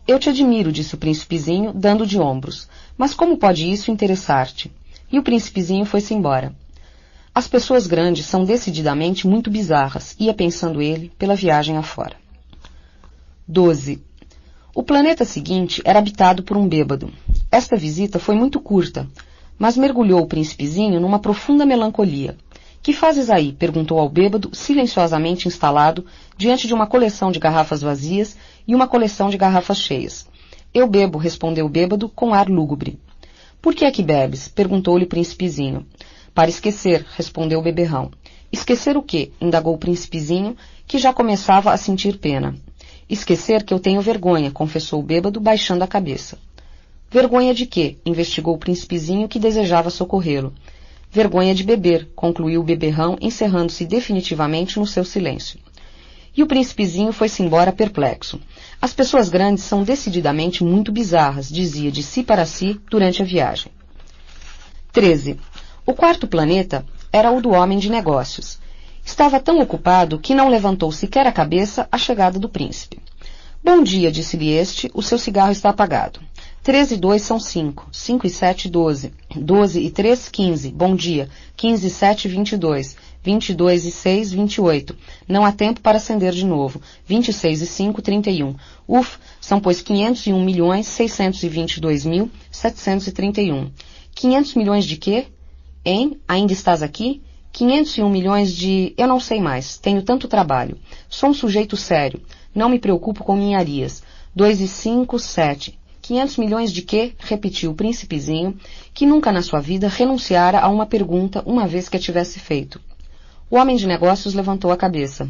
Eu te admiro, disse o príncipezinho, dando de ombros. Mas como pode isso interessar-te? E o príncipezinho foi-se embora. As pessoas grandes são decididamente muito bizarras, ia pensando ele, pela viagem afora. 12. O planeta seguinte era habitado por um bêbado. Esta visita foi muito curta, mas mergulhou o príncipezinho numa profunda melancolia. Que fazes aí? Perguntou ao bêbado, silenciosamente instalado, diante de uma coleção de garrafas vazias e uma coleção de garrafas cheias. Eu bebo, respondeu o bêbado, com ar lúgubre. Por que é que bebes? Perguntou-lhe o príncipezinho. Para esquecer, respondeu o beberrão. Esquecer o quê? Indagou o príncipezinho, que já começava a sentir pena. Esquecer que eu tenho vergonha, confessou o bêbado, baixando a cabeça. Vergonha de quê? Investigou o príncipezinho, que desejava socorrê-lo. Vergonha de beber, concluiu o beberrão, encerrando-se definitivamente no seu silêncio. E o príncipezinho foi-se embora perplexo. As pessoas grandes são decididamente muito bizarras, dizia de si para si durante a viagem. 13. O quarto planeta era o do homem de negócios. Estava tão ocupado que não levantou sequer a cabeça à chegada do príncipe. Bom dia, disse-lhe este, o seu cigarro está apagado. 13 e 2 são 5. 5 e 7, 12. 12 e 3, 15. Bom dia. 15 e 7, 22. 22 e 6, 28. Não há tempo para acender de novo. 26 e 5, 31. São pois 501.622.731. 500 milhões de quê? Hein? Ainda estás aqui? 501 milhões de... Eu não sei mais. Tenho tanto trabalho. Sou um sujeito sério. Não me preocupo com ninharias. 2 e 5, 7. 500 milhões de quê? Repetiu o príncipezinho, que nunca na sua vida renunciara a uma pergunta uma vez que a tivesse feito. O homem de negócios levantou a cabeça.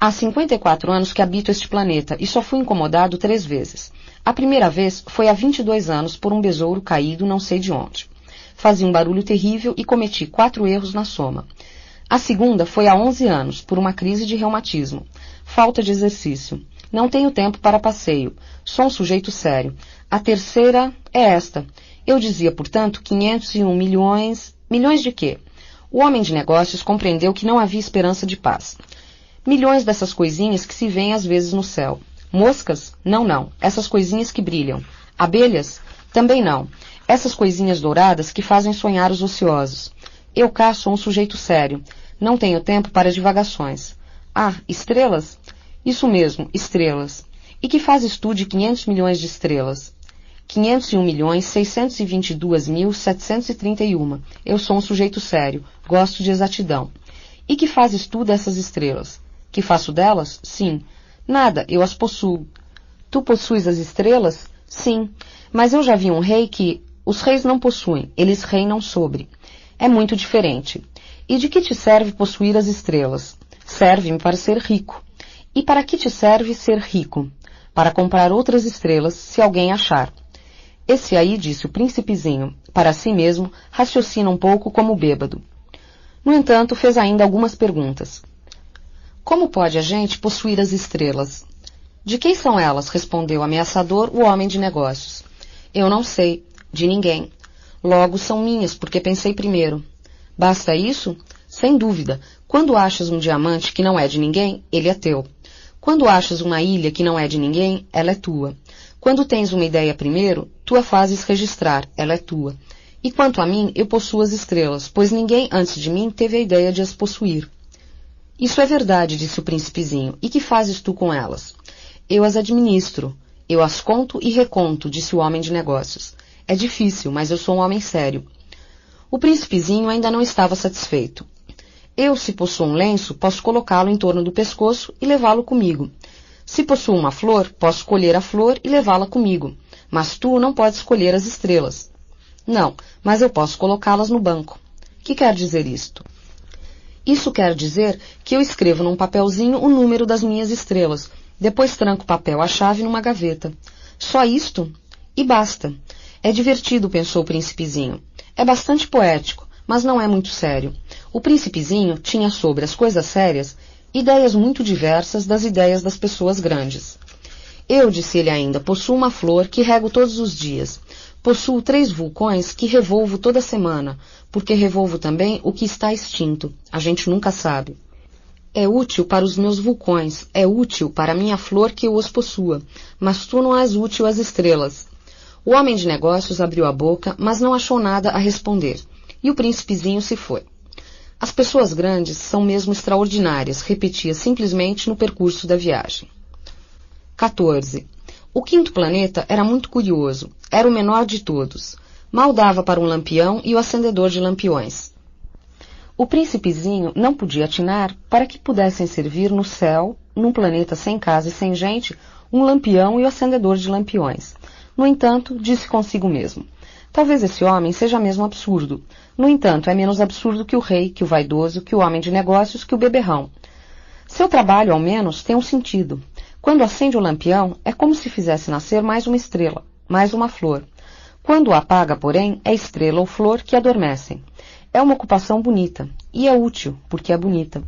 Há 54 anos que habito este planeta e só fui incomodado 3 vezes. A primeira vez foi há 22 anos por um besouro caído não sei de onde. Fazia um barulho terrível e cometi 4 erros na soma. A segunda foi há 11 anos, por uma crise de reumatismo. Falta de exercício. Não tenho tempo para passeio. Sou um sujeito sério. A terceira é esta. Eu dizia, portanto, 501 milhões... Milhões de quê? O homem de negócios compreendeu que não havia esperança de paz. Milhões dessas coisinhas que se veem às vezes no céu. Moscas? Não, não. Essas coisinhas que brilham. Abelhas? Também não. Essas coisinhas douradas que fazem sonhar os ociosos. Eu cá sou um sujeito sério. Não tenho tempo para divagações. Ah, estrelas? Isso mesmo, estrelas. E que fazes tu de 500 milhões de estrelas? 501.622.731. Eu sou um sujeito sério. Gosto de exatidão. E que fazes tu dessas estrelas? Que faço delas? Sim. Nada, eu as possuo. Tu possuis as estrelas? Sim. Mas eu já vi um rei que... Os reis não possuem, eles reinam sobre. É muito diferente. E de que te serve possuir as estrelas? Serve-me para ser rico. E para que te serve ser rico? Para comprar outras estrelas, se alguém achar. Esse aí, disse o príncipezinho, para si mesmo, raciocina um pouco como bêbado. No entanto, fez ainda algumas perguntas. Como pode a gente possuir as estrelas? De quem são elas? Respondeu ameaçador o homem de negócios. Eu não sei. De ninguém. Logo são minhas, porque pensei primeiro. Basta isso? Sem dúvida. Quando achas um diamante que não é de ninguém, ele é teu. Quando achas uma ilha que não é de ninguém, ela é tua. Quando tens uma ideia primeiro, tu a fazes registrar, ela é tua. E quanto a mim, eu possuo as estrelas, pois ninguém antes de mim teve a ideia de as possuir. Isso é verdade, disse o príncipezinho. E que fazes tu com elas? Eu as administro. Eu as conto e reconto, disse o homem de negócios. É difícil, mas eu sou um homem sério. O príncipezinho ainda não estava satisfeito. Eu, se possuo um lenço, posso colocá-lo em torno do pescoço e levá-lo comigo. Se possuo uma flor, posso colher a flor e levá-la comigo. Mas tu não podes colher as estrelas. Não, mas eu posso colocá-las no banco. Que quer dizer isto? Isso quer dizer que eu escrevo num papelzinho o número das minhas estrelas. Depois tranco o papel à chave numa gaveta. Só isto? E basta. É divertido, pensou o príncipezinho. É bastante poético, mas não é muito sério. O príncipezinho tinha sobre as coisas sérias ideias muito diversas das ideias das pessoas grandes. Eu, disse ele ainda, possuo uma flor que rego todos os dias. Possuo 3 vulcões que revolvo toda semana, porque revolvo também o que está extinto. A gente nunca sabe. É útil para os meus vulcões, é útil para a minha flor que eu os possua, mas tu não és útil às estrelas. O homem de negócios abriu a boca, mas não achou nada a responder, e o príncipezinho se foi. As pessoas grandes são mesmo extraordinárias, repetia simplesmente no percurso da viagem. 14. O quinto planeta era muito curioso, era o menor de todos. Mal dava para um lampião e o acendedor de lampiões. O príncipezinho não podia atinar para que pudessem servir no céu, num planeta sem casa e sem gente, um lampião e o acendedor de lampiões. No entanto, disse consigo mesmo, talvez esse homem seja mesmo absurdo. No entanto, é menos absurdo que o rei, que o vaidoso, que o homem de negócios, que o beberrão. Seu trabalho, ao menos, tem um sentido. Quando acende o lampião, é como se fizesse nascer mais uma estrela, mais uma flor. Quando o apaga, porém, é estrela ou flor que adormecem. É uma ocupação bonita, e é útil, porque é bonita.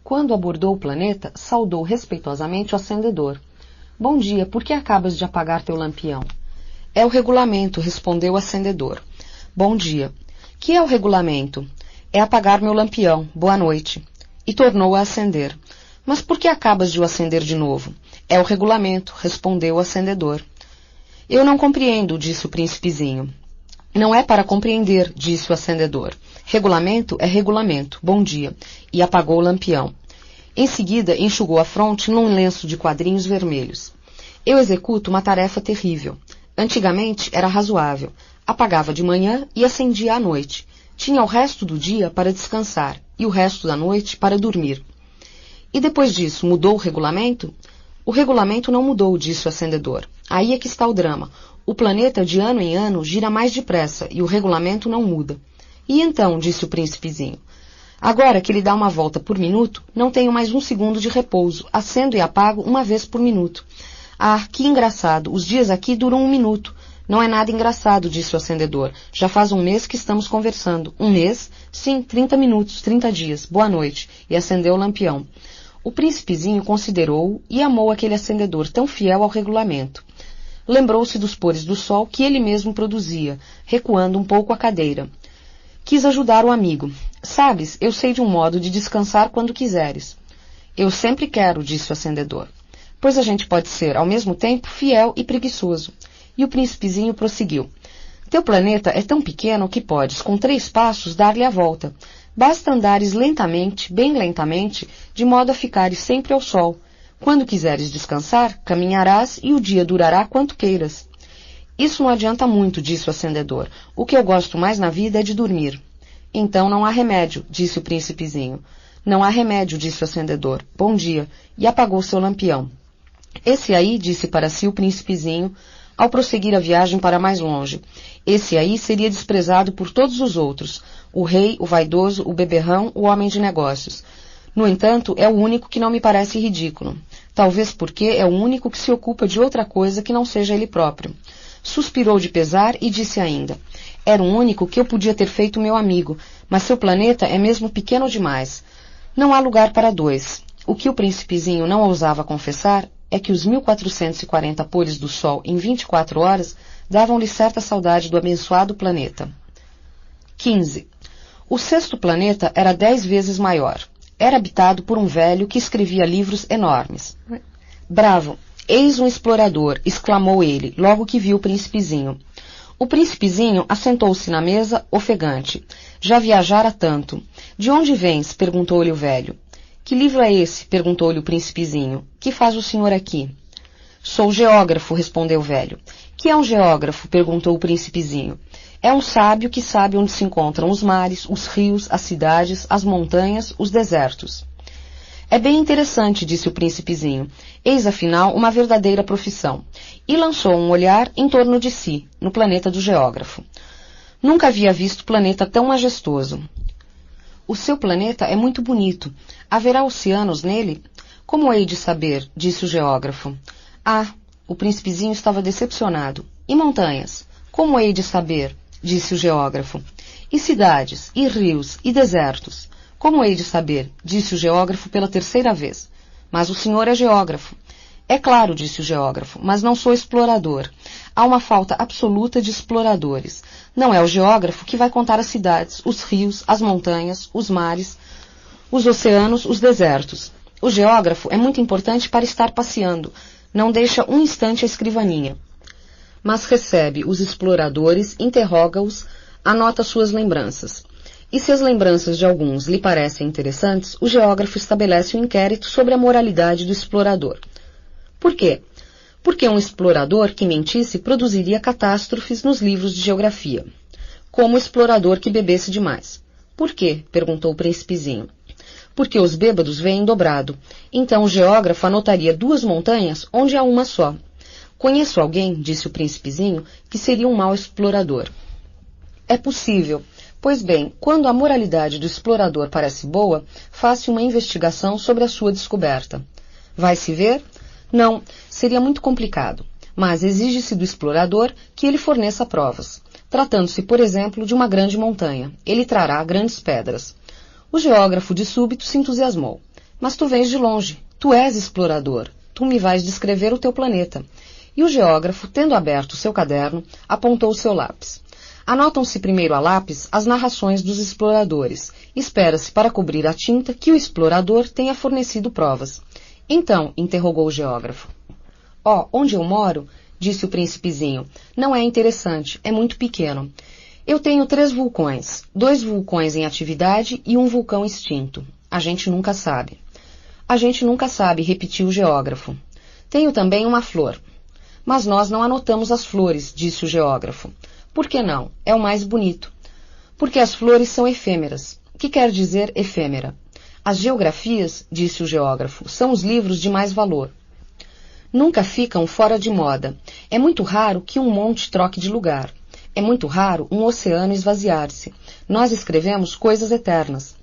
Quando abordou o planeta, saudou respeitosamente o acendedor. Bom dia, por que acabas de apagar teu lampião? É o regulamento, respondeu o acendedor. Bom dia. Que é o regulamento? É apagar meu lampião. Boa noite. E tornou a acender. Mas por que acabas de o acender de novo? É o regulamento, respondeu o acendedor. Eu não compreendo, disse o príncipezinho. Não é para compreender, disse o acendedor. Regulamento é regulamento. Bom dia. E apagou o lampião. Em seguida, enxugou a fronte num lenço de quadrinhos vermelhos. Eu executo uma tarefa terrível. Antigamente era razoável. Apagava de manhã e acendia à noite. Tinha o resto do dia para descansar e o resto da noite para dormir. E depois disso, mudou o regulamento? O regulamento não mudou, disse o acendedor. Aí é que está o drama. O planeta, de ano em ano, gira mais depressa e o regulamento não muda. E então, disse o príncipezinho, agora que ele dá uma volta por minuto, não tenho mais um segundo de repouso. Acendo e apago uma vez por minuto. Ah, que engraçado. Os dias aqui duram um minuto. Não é nada engraçado, disse o acendedor. Já faz um mês que estamos conversando. Um mês? Sim, 30 minutos, 30 dias. Boa noite. E acendeu o lampião. O príncipezinho considerou-o e amou aquele acendedor tão fiel ao regulamento. Lembrou-se dos pores do sol que ele mesmo produzia, recuando um pouco a cadeira. Quis ajudar o amigo. Sabes, eu sei de um modo de descansar quando quiseres. Eu sempre quero, disse o acendedor. Pois a gente pode ser, ao mesmo tempo, fiel e preguiçoso. E o príncipezinho prosseguiu. Teu planeta é tão pequeno que podes, com 3 passos, dar-lhe a volta. Basta andares lentamente, bem lentamente, de modo a ficares sempre ao sol. Quando quiseres descansar, caminharás e o dia durará quanto queiras. Isso não adianta muito, disse o acendedor. O que eu gosto mais na vida é de dormir. Então não há remédio, disse o príncipezinho. Não há remédio, disse o acendedor. Bom dia. E apagou seu lampião. Esse aí, disse para si o príncipezinho, ao prosseguir a viagem para mais longe. Esse aí seria desprezado por todos os outros. O rei, o vaidoso, o beberrão, o homem de negócios. No entanto, é o único que não me parece ridículo. Talvez porque é o único que se ocupa de outra coisa que não seja ele próprio. Suspirou de pesar e disse ainda, era o único que eu podia ter feito meu amigo, mas seu planeta é mesmo pequeno demais. Não há lugar para 2. O que o príncipezinho não ousava confessar é que os 1440 pores do sol em 24 horas davam-lhe certa saudade do abençoado planeta. 15. O 6º planeta era 10 vezes maior. Era habitado por um velho que escrevia livros enormes. Bravo! Eis um explorador! Exclamou ele, logo que viu o príncipezinho. O príncipezinho assentou-se na mesa, ofegante. Já viajara tanto. De onde vens? Perguntou-lhe o velho. Que livro é esse? Perguntou-lhe o príncipezinho. Que faz o senhor aqui? Sou geógrafo, respondeu o velho. Que é um geógrafo? Perguntou o príncipezinho. É um sábio que sabe onde se encontram os mares, os rios, as cidades, as montanhas, os desertos. É bem interessante, disse o príncipezinho. Eis, afinal, uma verdadeira profissão. E lançou um olhar em torno de si, no planeta do geógrafo. Nunca havia visto planeta tão majestoso. O seu planeta é muito bonito. Haverá oceanos nele? Como hei de saber? Disse o geógrafo. Ah, o príncipezinho estava decepcionado. E montanhas? Como hei de saber? Disse o geógrafo. E cidades, e rios, e desertos? Como hei de saber? Disse o geógrafo pela 3ª vez. Mas o senhor é geógrafo. É claro, disse o geógrafo, mas não sou explorador. Há uma falta absoluta de exploradores. Não é o geógrafo que vai contar as cidades, os rios, as montanhas, os mares, os oceanos, os desertos. O geógrafo é muito importante para estar passeando. Não deixa um instante a escrivaninha. Mas recebe os exploradores, interroga-os, anota suas lembranças. E se as lembranças de alguns lhe parecem interessantes, o geógrafo estabelece um inquérito sobre a moralidade do explorador. Por quê? Porque um explorador que mentisse produziria catástrofes nos livros de geografia. Como o explorador que bebesse demais. Por quê? Perguntou o Príncipezinho. Porque os bêbados veem dobrado. Então o geógrafo anotaria 2 montanhas onde há uma só. Conheço alguém, disse o Príncipezinho, que seria um mau explorador. É possível. Pois bem, quando a moralidade do explorador parece boa, faça uma investigação sobre a sua descoberta. Vai se ver? Não, seria muito complicado. Mas exige-se do explorador que ele forneça provas. Tratando-se, por exemplo, de uma grande montanha, ele trará grandes pedras. O geógrafo de súbito se entusiasmou. Mas tu vens de longe, tu és explorador, tu me vais descrever o teu planeta. E o geógrafo, tendo aberto seu caderno, apontou o seu lápis. Anotam-se primeiro a lápis as narrações dos exploradores. Espera-se para cobrir a tinta que o explorador tenha fornecido provas. Então, interrogou o geógrafo. Onde eu moro, disse o Príncipezinho, não é interessante, é muito pequeno. Eu tenho 3 vulcões, 2 vulcões em atividade e um vulcão extinto. A gente nunca sabe. A gente nunca sabe, repetiu o geógrafo. Tenho também uma flor. Mas nós não anotamos as flores, disse o geógrafo. Por que não? É o mais bonito. Porque as flores são efêmeras. O que quer dizer efêmera? As geografias, disse o geógrafo, são os livros de mais valor. Nunca ficam fora de moda. É muito raro que um monte troque de lugar. É muito raro um oceano esvaziar-se. Nós escrevemos coisas eternas.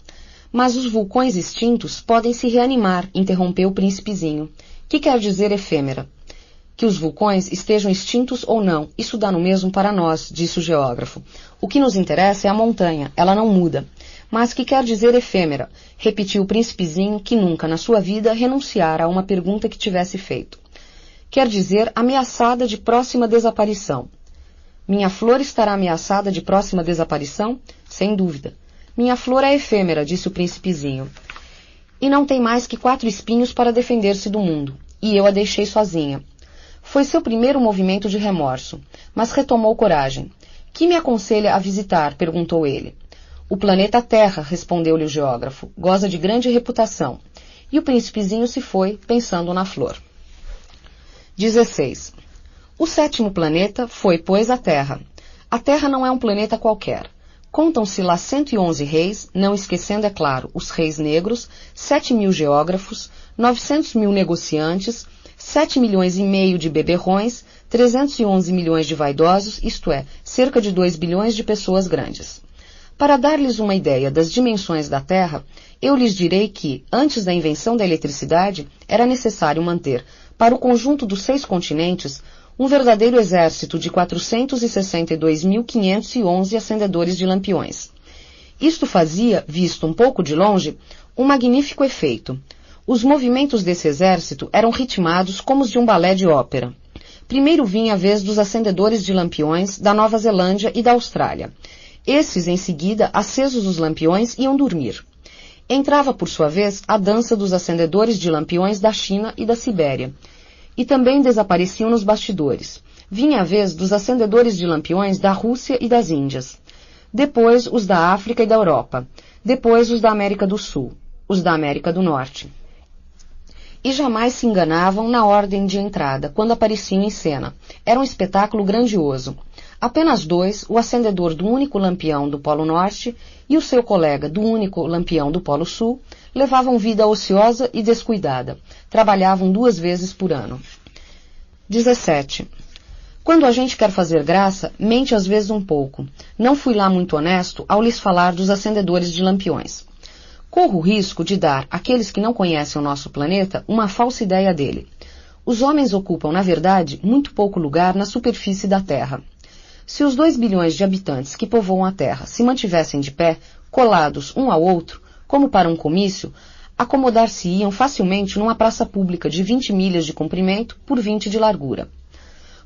Mas os vulcões extintos podem se reanimar, interrompeu o Príncipezinho. Que quer dizer efêmera? Que os vulcões estejam extintos ou não, isso dá no mesmo para nós, disse o geógrafo. O que nos interessa é a montanha, ela não muda. Mas que quer dizer efêmera? Repetiu o Príncipezinho, que nunca na sua vida renunciara a uma pergunta que tivesse feito. Quer dizer ameaçada de próxima desaparição. Minha flor estará ameaçada de próxima desaparição? Sem dúvida. Minha flor é efêmera, disse o Príncipezinho. E não tem mais que 4 espinhos para defender-se do mundo. E eu a deixei sozinha. Foi seu primeiro movimento de remorso, mas retomou coragem. Que me aconselha a visitar? Perguntou ele. O planeta Terra, respondeu-lhe o geógrafo, goza de grande reputação. E o Príncipezinho se foi, pensando na flor. 16. O 7º planeta foi, pois, a Terra. A Terra não é um planeta qualquer. Contam-se lá 111 reis, não esquecendo, é claro, os reis negros, 7.000 geógrafos, 900.000 negociantes, 7 milhões e meio de beberrões, 311 milhões de vaidosos, isto é, cerca de 2 bilhões de pessoas grandes. Para dar-lhes uma ideia das dimensões da Terra, eu lhes direi que, antes da invenção da eletricidade, era necessário manter, para o conjunto dos 6 continentes, um verdadeiro exército de 462.511 acendedores de lampiões. Isto fazia, visto um pouco de longe, um magnífico efeito. Os movimentos desse exército eram ritmados como os de um balé de ópera. Primeiro vinha a vez dos acendedores de lampiões da Nova Zelândia e da Austrália. Esses, em seguida, acesos os lampiões, iam dormir. Entrava, por sua vez, a dança dos acendedores de lampiões da China e da Sibéria. E também desapareciam nos bastidores. Vinha a vez dos acendedores de lampiões da Rússia e das Índias. Depois os da África e da Europa. Depois os da América do Sul. Os da América do Norte. E jamais se enganavam na ordem de entrada, quando apareciam em cena. Era um espetáculo grandioso. Apenas 2, o acendedor do único lampião do Polo Norte e o seu colega do único lampião do Polo Sul, levavam vida ociosa e descuidada. Trabalhavam 2 vezes por ano. 17. Quando a gente quer fazer graça, mente às vezes um pouco. Não fui lá muito honesto ao lhes falar dos acendedores de lampiões. Corro o risco de dar àqueles que não conhecem o nosso planeta uma falsa ideia dele. Os homens ocupam, na verdade, muito pouco lugar na superfície da Terra. Se os 2 bilhões de habitantes que povoam a Terra se mantivessem de pé, colados um ao outro, como para um comício, acomodar-se-iam facilmente numa praça pública de 20 milhas de comprimento por 20 de largura.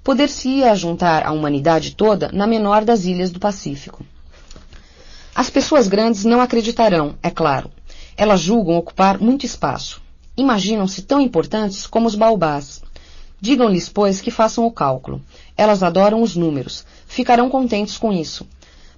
Poder-se-ia juntar a humanidade toda na menor das ilhas do Pacífico. As pessoas grandes não acreditarão, é claro. Elas julgam ocupar muito espaço. Imaginam-se tão importantes como os baobás. Digam-lhes, pois, que façam o cálculo. Elas adoram os números. Ficarão contentes com isso.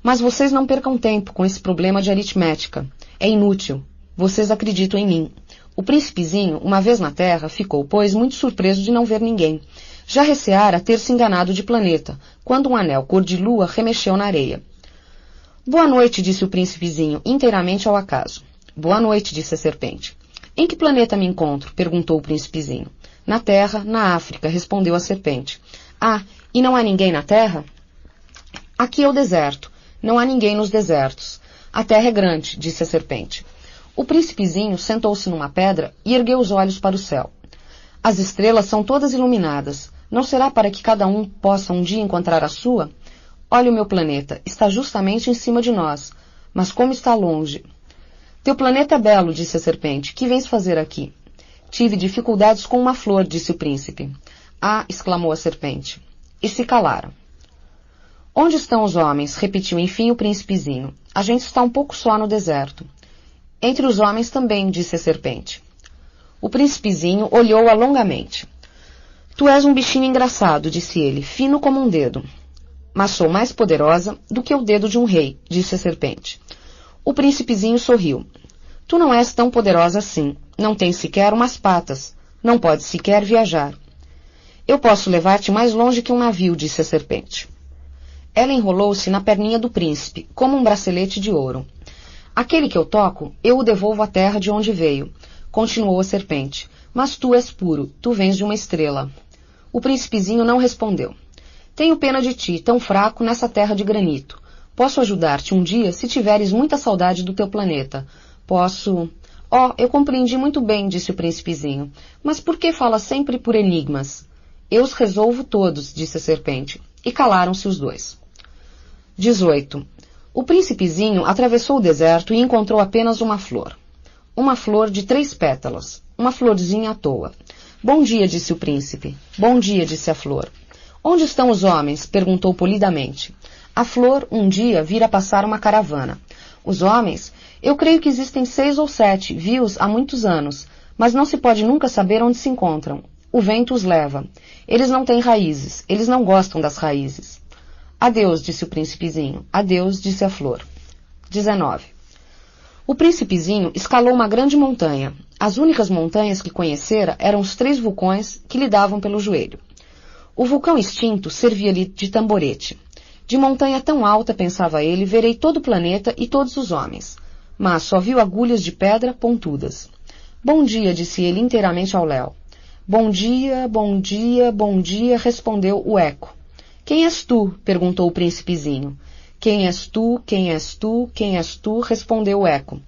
Mas vocês não percam tempo com esse problema de aritmética. É inútil. Vocês acreditam em mim. O Príncipezinho, uma vez na Terra, ficou, pois, muito surpreso de não ver ninguém. Já receara ter se enganado de planeta, quando um anel cor de lua remexeu na areia. Boa noite, disse o príncipezinho, inteiramente ao acaso. Boa noite, disse a serpente. Em que planeta me encontro? Perguntou o príncipezinho. Na Terra, na África, respondeu a serpente. Ah, e não há ninguém na Terra? Aqui é o deserto. Não há ninguém nos desertos. A Terra é grande, disse a serpente. O príncipezinho sentou-se numa pedra e ergueu os olhos para o céu. As estrelas são todas iluminadas. Não será para que cada um possa um dia encontrar a sua? Olha o meu planeta. Está justamente em cima de nós. Mas como está longe. Teu planeta é belo, disse a serpente. Que vens fazer aqui? Tive dificuldades com uma flor, disse o príncipe. Ah, exclamou a serpente. E se calaram. Onde estão os homens? Repetiu enfim o príncipezinho. A gente está um pouco só no deserto. Entre os homens também, disse a serpente. O príncipezinho olhou-a longamente. Tu és um bichinho engraçado, disse ele, fino como um dedo. Mas sou mais poderosa do que o dedo de um rei, disse a serpente. O príncipezinho sorriu. Tu não és tão poderosa assim. Não tens sequer umas patas. Não podes sequer viajar. Eu posso levar-te mais longe que um navio, disse a serpente. Ela enrolou-se na perninha do príncipe, como um bracelete de ouro. Aquele que eu toco, eu o devolvo à terra de onde veio, continuou a serpente. Mas tu és puro, tu vens de uma estrela. O príncipezinho não respondeu. Tenho pena de ti, tão fraco nessa terra de granito. Posso ajudar-te um dia se tiveres muita saudade do teu planeta. Posso... Oh, eu compreendi muito bem, disse o príncipezinho. Mas por que fala sempre por enigmas? Eu os resolvo todos, disse a serpente. E calaram-se os dois. 18. O príncipezinho atravessou o deserto e encontrou apenas uma flor. Uma flor de 3 pétalas. Uma florzinha à toa. Bom dia, disse o príncipe. Bom dia, disse a flor. Onde estão os homens? Perguntou polidamente. A flor, um dia, vira passar uma caravana. Os homens? Eu creio que existem 6 ou 7, vi-os há muitos anos, mas não se pode nunca saber onde se encontram. O vento os leva. Eles não têm raízes, eles não gostam das raízes. Adeus, disse o príncipezinho. Adeus, disse a flor. 19. O príncipezinho escalou uma grande montanha. As únicas montanhas que conhecera eram os 3 vulcões que lhe davam pelo joelho. O vulcão extinto servia-lhe de tamborete. De montanha tão alta, pensava ele, verei todo o planeta e todos os homens. Mas só viu agulhas de pedra pontudas. Bom dia, disse ele inteiramente ao léu. Bom dia, bom dia, bom dia, respondeu o eco. Quem és tu? Perguntou o príncipezinho. Quem és tu, quem és tu, quem és tu? Respondeu o eco.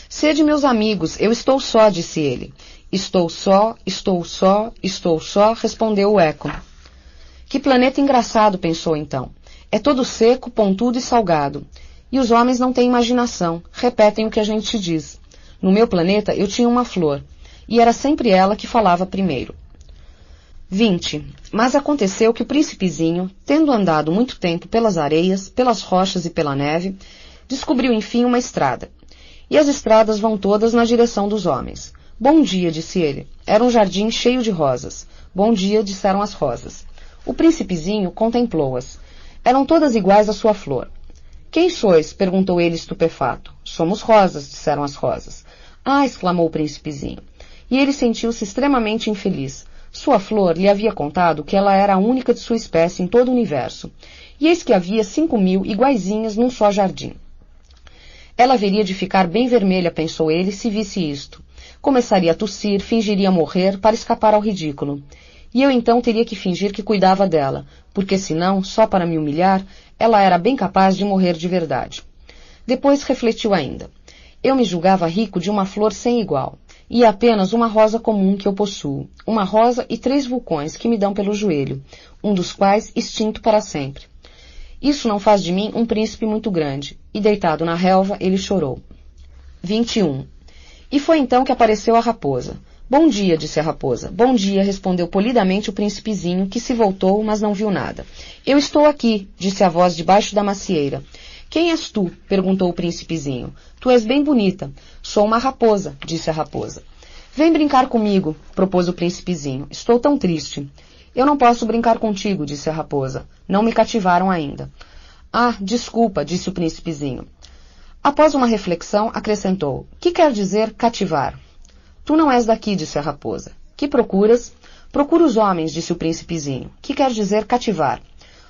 Sede meus amigos, eu estou só, disse ele. Estou só, estou só, estou só, respondeu o eco. Que planeta engraçado, pensou então. É todo seco, pontudo e salgado. E os homens não têm imaginação, repetem o que a gente diz. No meu planeta eu tinha uma flor, e era sempre ela que falava primeiro. 20. Mas aconteceu que o príncipezinho, tendo andado muito tempo pelas areias, pelas rochas e pela neve, descobriu enfim uma estrada. E as estradas vão todas na direção dos homens. Bom dia, disse ele. Era um jardim cheio de rosas. Bom dia, disseram as rosas. O príncipezinho contemplou-as. Eram todas iguais à sua flor. Quem sois? Perguntou ele estupefato. Somos rosas, disseram as rosas. Ah, exclamou o príncipezinho. E ele sentiu-se extremamente infeliz. Sua flor lhe havia contado que ela era a única de sua espécie em todo o universo. E eis que havia 5.000 iguaizinhas num só jardim. Ela haveria de ficar bem vermelha, pensou ele, se visse isto. Começaria a tossir, fingiria morrer para escapar ao ridículo. E eu então teria que fingir que cuidava dela, porque senão, só para me humilhar, ela era bem capaz de morrer de verdade. Depois refletiu ainda. Eu me julgava rico de uma flor sem igual, e apenas uma rosa comum que eu possuo, uma rosa e 3 vulcões que me dão pelo joelho, um dos quais extinto para sempre. Isso não faz de mim um príncipe muito grande, e deitado na relva ele chorou. 21. E foi então que apareceu a raposa. Bom dia, disse a raposa. Bom dia, respondeu polidamente o príncipezinho, que se voltou, mas não viu nada. Eu estou aqui, disse a voz debaixo da macieira. Quem és tu? Perguntou o príncipezinho. Tu és bem bonita. Sou uma raposa, disse a raposa. Vem brincar comigo, propôs o príncipezinho. Estou tão triste. Eu não posso brincar contigo, disse a raposa. Não me cativaram ainda. Ah, desculpa, disse o príncipezinho. Após uma reflexão, acrescentou. Que quer dizer cativar? Tu não és daqui, disse a raposa. Que procuras? Procuro os homens, disse o príncipezinho. Que quer dizer cativar?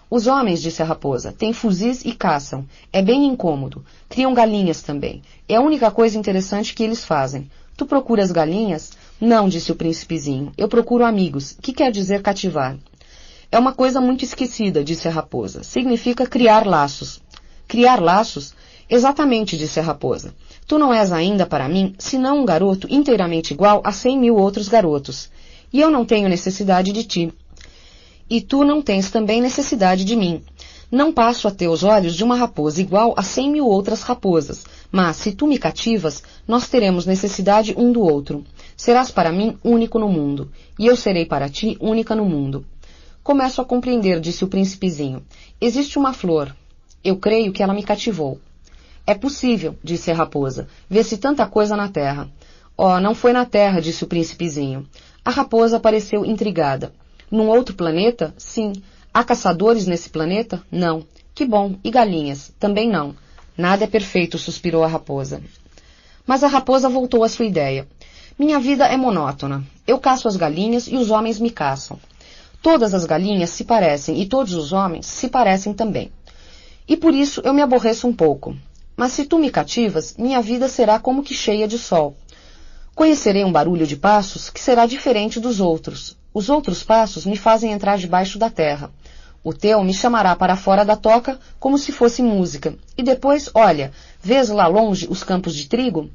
Os homens, disse a raposa, têm fuzis e caçam. É bem incômodo. Criam galinhas também. É a única coisa interessante que eles fazem. Tu procuras galinhas? Não, disse o príncipezinho. Eu procuro amigos. Que quer dizer cativar? É uma coisa muito esquecida, disse a raposa. Significa criar laços. Criar laços? Exatamente, disse a raposa. Tu não és ainda para mim, senão um garoto inteiramente igual a 100.000 outros garotos. E eu não tenho necessidade de ti. E tu não tens também necessidade de mim. Não passo a teus olhos de uma raposa igual a 100.000 outras raposas, mas se tu me cativas, nós teremos necessidade um do outro. Serás para mim único no mundo, e eu serei para ti única no mundo. Começo a compreender, disse o príncipezinho. Existe uma flor. Eu creio que ela me cativou. É possível, disse a raposa. Vê-se tanta coisa na terra. Oh, não foi na terra, disse o príncipezinho. A raposa pareceu intrigada. Num outro planeta? Sim. Há caçadores nesse planeta? Não. Que bom. E galinhas? Também não. Nada é perfeito, suspirou a raposa. Mas a raposa voltou à sua ideia. Minha vida é monótona. Eu caço as galinhas e os homens me caçam. Todas as galinhas se parecem e todos os homens se parecem também. E por isso eu me aborreço um pouco. Mas se tu me cativas, minha vida será como que cheia de sol. Conhecerei um barulho de passos que será diferente dos outros. Os outros passos me fazem entrar debaixo da terra. O teu me chamará para fora da toca como se fosse música. E depois, olha, vês lá longe os campos de trigo?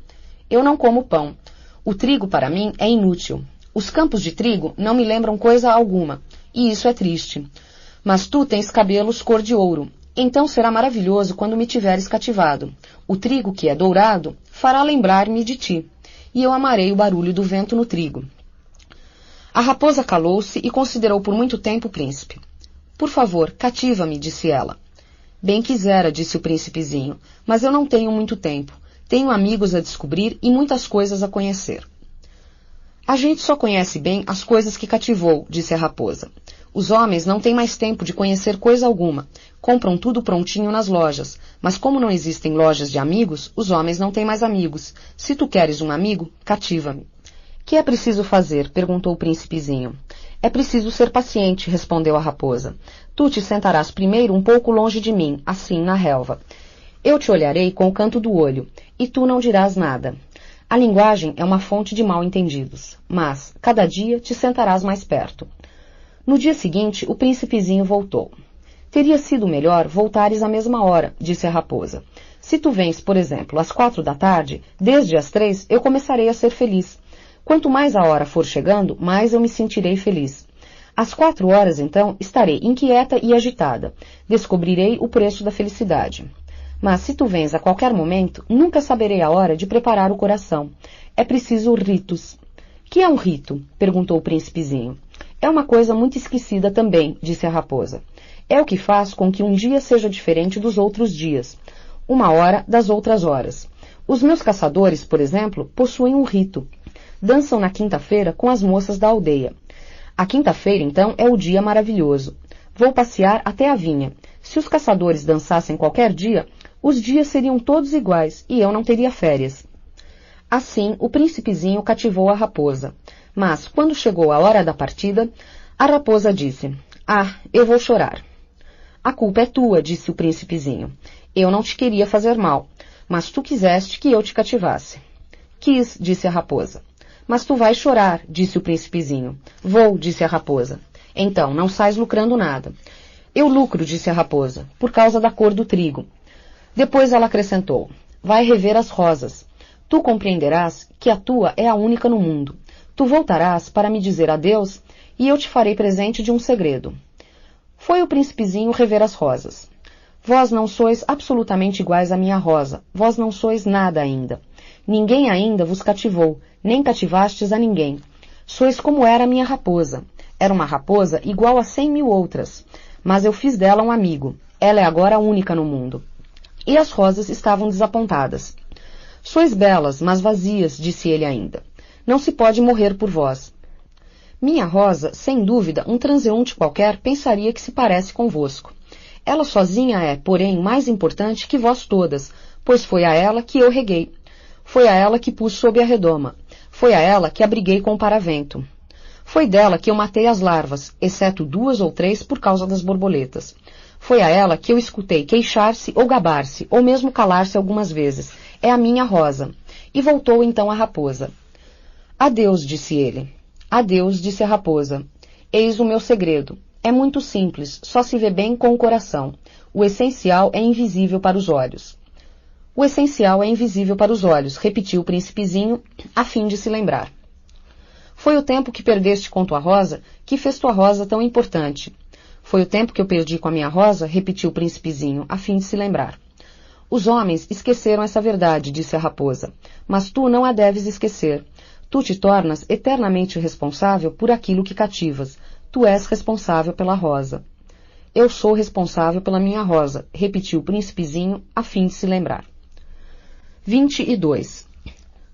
Eu não como pão. O trigo para mim é inútil. Os campos de trigo não me lembram coisa alguma. E isso é triste. Mas tu tens cabelos cor de ouro. Então será maravilhoso quando me tiveres cativado. O trigo que é dourado fará lembrar-me de ti. E eu amarei o barulho do vento no trigo. A raposa calou-se e considerou por muito tempo o príncipe. Por favor, cativa-me, disse ela. Bem quisera, disse o príncipezinho, mas eu não tenho muito tempo. Tenho amigos a descobrir e muitas coisas a conhecer. A gente só conhece bem as coisas que cativou, disse a raposa. Os homens não têm mais tempo de conhecer coisa alguma. Compram tudo prontinho nas lojas. Mas como não existem lojas de amigos, os homens não têm mais amigos. Se tu queres um amigo, cativa-me. Que é preciso fazer? Perguntou o príncipezinho. É preciso ser paciente, respondeu a raposa. Tu te sentarás primeiro um pouco longe de mim, assim, na relva. Eu te olharei com o canto do olho, e tu não dirás nada. A linguagem é uma fonte de mal-entendidos, mas, cada dia, te sentarás mais perto. No dia seguinte, o príncipezinho voltou. Teria sido melhor voltares à mesma hora, disse a raposa. Se tu vens, por exemplo, às 4 da tarde, desde as 3 eu começarei a ser feliz. Quanto mais a hora for chegando, mais eu me sentirei feliz. Às 4 horas, então, estarei inquieta e agitada. Descobrirei o preço da felicidade. Mas se tu vens a qualquer momento, nunca saberei a hora de preparar o coração. É preciso ritos. Que é um rito? Perguntou o príncipezinho. É uma coisa muito esquecida também, disse a raposa. É o que faz com que um dia seja diferente dos outros dias. Uma hora das outras horas. Os meus caçadores, por exemplo, possuem um rito. Dançam na quinta-feira com as moças da aldeia. A quinta-feira, então, é o dia maravilhoso. Vou passear até a vinha. Se os caçadores dançassem qualquer dia, os dias seriam todos iguais e eu não teria férias. Assim, o príncipezinho cativou a raposa. Mas, quando chegou a hora da partida, a raposa disse, Ah, eu vou chorar. A culpa é tua, disse o príncipezinho. Eu não te queria fazer mal, mas tu quiseste que eu te cativasse. Quis, disse a raposa. Mas tu vais chorar, disse o príncipezinho. Vou, disse a raposa. Então, não sais lucrando nada. Eu lucro, disse a raposa, por causa da cor do trigo. Depois ela acrescentou, vai rever as rosas. Tu compreenderás que a tua é a única no mundo. Tu voltarás para me dizer adeus e eu te farei presente de um segredo. Foi o príncipezinho rever as rosas. Vós não sois absolutamente iguais à minha rosa. Vós não sois nada ainda. Ninguém ainda vos cativou, nem cativastes a ninguém. Sois como era a minha raposa. Era uma raposa igual a 100.000 outras. Mas eu fiz dela um amigo. Ela é agora a única no mundo. E as rosas estavam desapontadas. Sois belas, mas vazias, disse ele ainda. Não se pode morrer por vós. Minha rosa, sem dúvida, um transeunte qualquer pensaria que se parece convosco. Ela sozinha é, porém, mais importante que vós todas, pois foi a ela que eu reguei. Foi a ela que pus sob a redoma. Foi a ela que abriguei com o paravento. Foi dela que eu matei as larvas, exceto 2 ou 3 por causa das borboletas. Foi a ela que eu escutei queixar-se ou gabar-se, ou mesmo calar-se algumas vezes. É a minha Rosa. E voltou então a raposa. Adeus, disse ele. Adeus, disse a raposa. Eis o meu segredo. É muito simples, só se vê bem com o coração. O essencial é invisível para os olhos. O essencial é invisível para os olhos, repetiu o príncipezinho, a fim de se lembrar. Foi o tempo que perdeste com tua rosa que fez tua rosa tão importante. Foi o tempo que eu perdi com a minha rosa, repetiu o príncipezinho, a fim de se lembrar. Os homens esqueceram essa verdade, disse a raposa, mas tu não a deves esquecer. Tu te tornas eternamente responsável por aquilo que cativas. Tu és responsável pela rosa. Eu sou responsável pela minha rosa, repetiu o príncipezinho, a fim de se lembrar. 22.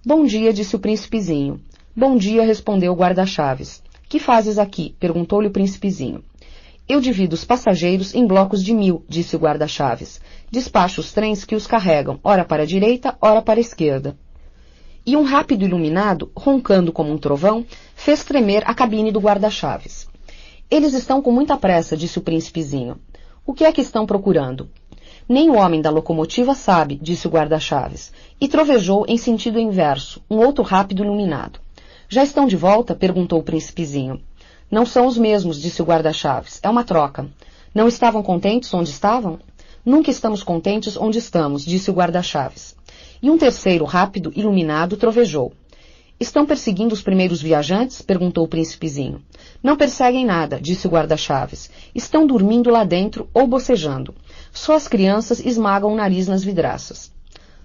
Bom dia, disse o príncipezinho. Bom dia, respondeu o guarda-chaves. Que fazes aqui? Perguntou-lhe o príncipezinho. Eu divido os passageiros em blocos de 1000, disse o guarda-chaves. Despacho os trens que os carregam, ora para a direita, ora para a esquerda. E um rápido iluminado, roncando como um trovão, fez tremer a cabine do guarda-chaves. Eles estão com muita pressa, disse o príncipezinho. O que é que estão procurando? Nem o homem da locomotiva sabe, disse o guarda-chaves, e trovejou em sentido inverso, um outro rápido iluminado. Já estão de volta? Perguntou o príncipezinho. Não são os mesmos, disse o guarda-chaves. É uma troca. Não estavam contentes onde estavam? Nunca estamos contentes onde estamos, disse o guarda-chaves. E um terceiro rápido iluminado trovejou. Estão perseguindo os primeiros viajantes? Perguntou o príncipezinho. Não perseguem nada, disse o guarda-chaves. Estão dormindo lá dentro ou bocejando. Só as crianças esmagam o nariz nas vidraças.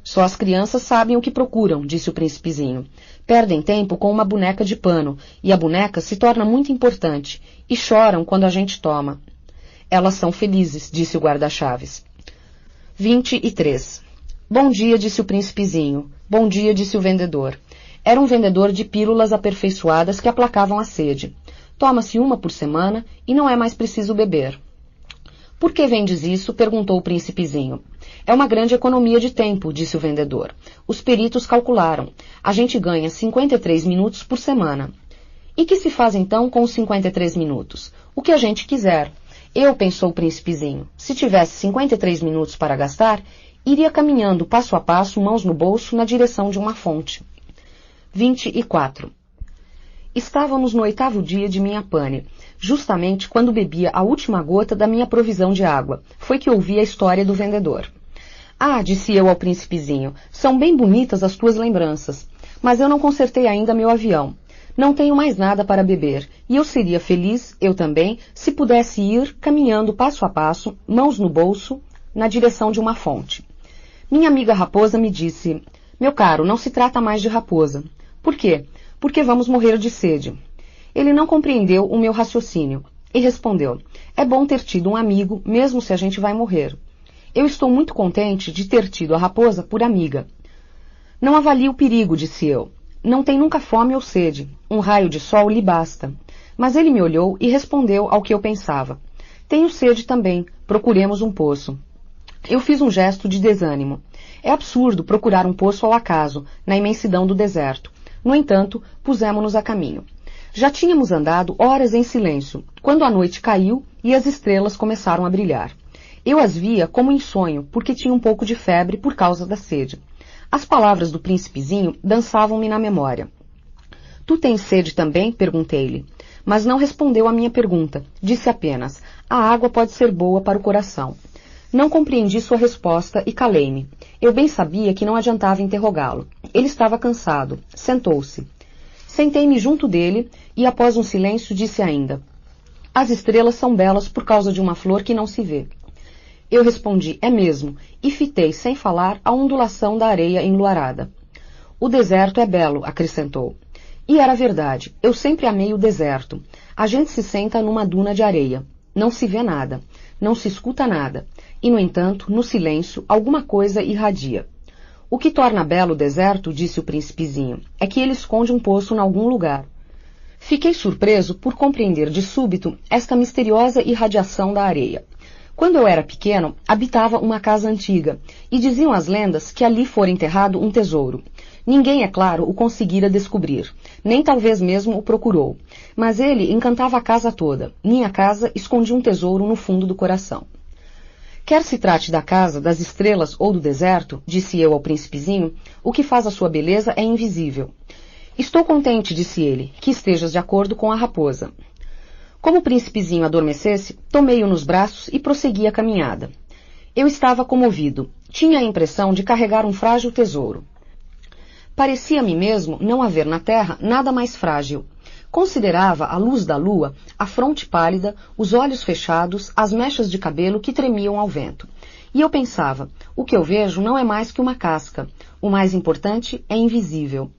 Só as crianças sabem o que procuram, disse o príncipezinho. Perdem tempo com uma boneca de pano, e a boneca se torna muito importante, e choram quando a gente toma. Elas são felizes, disse o guarda-chaves. 23. Bom dia, disse o príncipezinho. Bom dia, disse o vendedor. Era um vendedor de pílulas aperfeiçoadas que aplacavam a sede. Toma-se uma por semana e não é mais preciso beber. Por que vendes isso? Perguntou o príncipezinho. É uma grande economia de tempo, disse o vendedor. Os peritos calcularam. A gente ganha 53 minutos por semana. E que se faz então com os 53 minutos? O que a gente quiser. Eu, pensou o príncipezinho, se tivesse 53 minutos para gastar, iria caminhando passo a passo, mãos no bolso, na direção de uma fonte. 24. Estávamos no 8º dia de minha pane, justamente quando bebia a última gota da minha provisão de água. Foi que ouvi a história do vendedor. Ah, disse eu ao príncipezinho, são bem bonitas as tuas lembranças, mas eu não consertei ainda meu avião. Não tenho mais nada para beber, e eu seria feliz, eu também, se pudesse ir caminhando passo a passo, mãos no bolso, na direção de uma fonte. Minha amiga raposa me disse, meu caro, não se trata mais de raposa. Por quê? Porque vamos morrer de sede. Ele não compreendeu o meu raciocínio e respondeu, é bom ter tido um amigo, mesmo se a gente vai morrer. Eu estou muito contente de ter tido a raposa por amiga. Não avalie o perigo, disse eu. Não tem nunca fome ou sede. Um raio de sol lhe basta. Mas ele me olhou e respondeu ao que eu pensava. Tenho sede também. Procuremos um poço. Eu fiz um gesto de desânimo. É absurdo procurar um poço ao acaso, na imensidão do deserto. No entanto, pusemo-nos a caminho. Já tínhamos andado horas em silêncio, quando a noite caiu e as estrelas começaram a brilhar. Eu as via como em sonho, porque tinha um pouco de febre por causa da sede. As palavras do príncipezinho dançavam-me na memória. Tu tens sede também? Perguntei-lhe. Mas não respondeu à minha pergunta. Disse apenas, a água pode ser boa para o coração. Não compreendi sua resposta e calei-me. Eu bem sabia que não adiantava interrogá-lo. Ele estava cansado. Sentou-se. Sentei-me junto dele e, após um silêncio, disse ainda, as estrelas são belas por causa de uma flor que não se vê. Eu respondi, é mesmo, e fitei, sem falar, a ondulação da areia enluarada. O deserto é belo, acrescentou. E era verdade, eu sempre amei o deserto. A gente se senta numa duna de areia. Não se vê nada, não se escuta nada, e, no entanto, no silêncio, alguma coisa irradia. O que torna belo o deserto, disse o príncipezinho, é que ele esconde um poço em algum lugar. Fiquei surpreso por compreender de súbito esta misteriosa irradiação da areia. Quando eu era pequeno, habitava uma casa antiga, e diziam as lendas que ali fora enterrado um tesouro. Ninguém, é claro, o conseguira descobrir, nem talvez mesmo o procurou, mas ele encantava a casa toda. Minha casa escondia um tesouro no fundo do coração. Quer se trate da casa, das estrelas ou do deserto, disse eu ao príncipezinho, o que faz a sua beleza é invisível. Estou contente, disse ele, que estejas de acordo com a raposa. Como o príncipezinho adormecesse, tomei-o nos braços e prossegui a caminhada. Eu estava comovido. Tinha a impressão de carregar um frágil tesouro. Parecia-me mesmo não haver na terra nada mais frágil. Considerava a luz da lua, a fronte pálida, os olhos fechados, as mechas de cabelo que tremiam ao vento. E eu pensava, o que eu vejo não é mais que uma casca. O mais importante é invisível.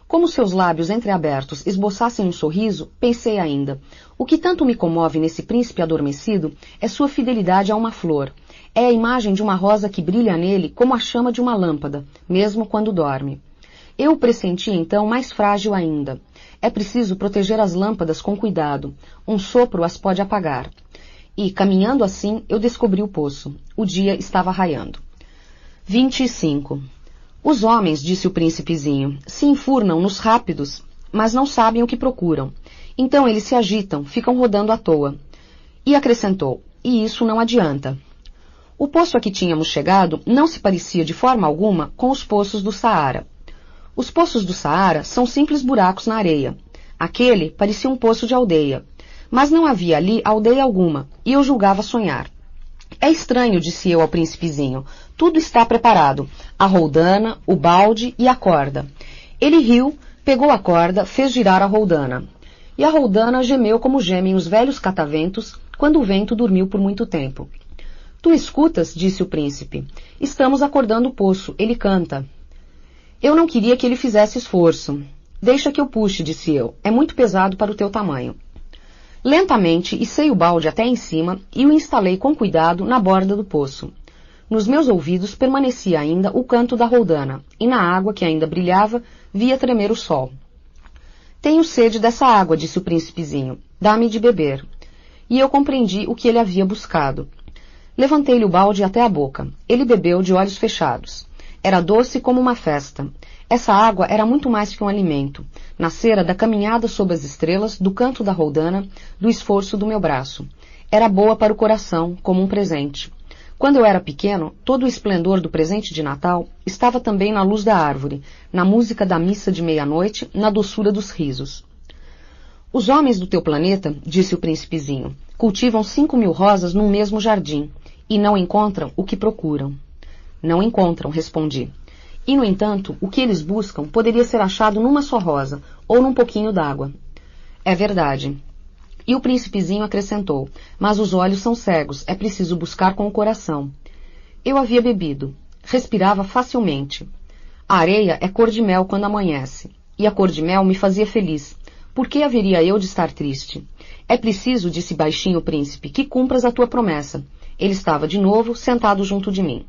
Como seus lábios entreabertos esboçassem um sorriso, pensei ainda, o que tanto me comove nesse príncipe adormecido é sua fidelidade a uma flor. É a imagem de uma rosa que brilha nele como a chama de uma lâmpada, mesmo quando dorme. Eu o pressenti então mais frágil ainda. É preciso proteger as lâmpadas com cuidado. Um sopro as pode apagar. E, caminhando assim, eu descobri o poço. O dia estava raiando. 25. Os homens, disse o príncipezinho, se enfurnam nos rápidos, mas não sabem o que procuram. Então eles se agitam, ficam rodando à toa. E acrescentou, e isso não adianta. O poço a que tínhamos chegado não se parecia de forma alguma com os poços do Saara. Os poços do Saara são simples buracos na areia. Aquele parecia um poço de aldeia. Mas não havia ali aldeia alguma, e eu julgava sonhar. É estranho, disse eu ao príncipezinho. Tudo está preparado. A roldana, o balde e a corda. Ele riu, pegou a corda, fez girar a roldana. E a roldana gemeu como gemem os velhos cataventos quando o vento dormiu por muito tempo. Tu escutas, disse o príncipe. Estamos acordando o poço, ele canta. Eu não queria que ele fizesse esforço. Deixa que eu puxe, disse eu. É muito pesado para o teu tamanho. Lentamente içei o balde até em cima e o instalei com cuidado na borda do poço. Nos meus ouvidos permanecia ainda o canto da roldana, e na água que ainda brilhava via tremer o sol. Tenho sede dessa água, disse o príncipezinho. Dá-me de beber. E eu compreendi o que ele havia buscado. Levantei-lhe o balde até a boca. Ele bebeu de olhos fechados. Era doce como uma festa. Essa água era muito mais que um alimento. Nascera da caminhada sob as estrelas, do canto da roldana, do esforço do meu braço. Era boa para o coração, como um presente. Quando eu era pequeno, todo o esplendor do presente de Natal estava também na luz da árvore, na música da missa de meia-noite, na doçura dos risos. Os homens do teu planeta, disse o príncipezinho, cultivam 5.000 rosas num mesmo jardim, e não encontram o que procuram. Não encontram, respondi. E, no entanto, o que eles buscam poderia ser achado numa só rosa, ou num pouquinho d'água. É verdade. E o príncipezinho acrescentou, mas os olhos são cegos, é preciso buscar com o coração. Eu havia bebido. Respirava facilmente. A areia é cor de mel quando amanhece, e a cor de mel me fazia feliz. Por que haveria eu de estar triste? É preciso, disse baixinho o príncipe, que cumpras a tua promessa. Ele estava de novo sentado junto de mim.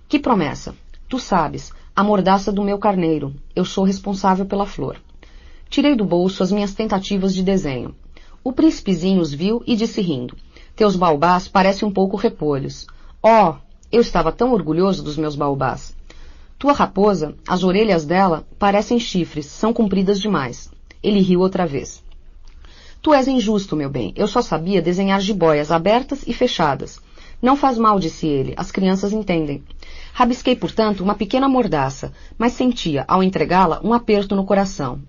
Que promessa? Tu sabes, a mordaça do meu carneiro. Eu sou responsável pela flor. Tirei do bolso as minhas tentativas de desenho. O príncipezinho os viu e disse rindo. Teus baobás parecem um pouco repolhos. Oh, eu estava tão orgulhoso dos meus baobás. Tua raposa, as orelhas dela parecem chifres, são compridas demais. Ele riu outra vez. Tu és injusto, meu bem. Eu só sabia desenhar jiboias abertas e fechadas. Não faz mal, disse ele. As crianças entendem. Rabisquei, portanto, uma pequena mordaça, mas sentia, ao entregá-la, um aperto no coração.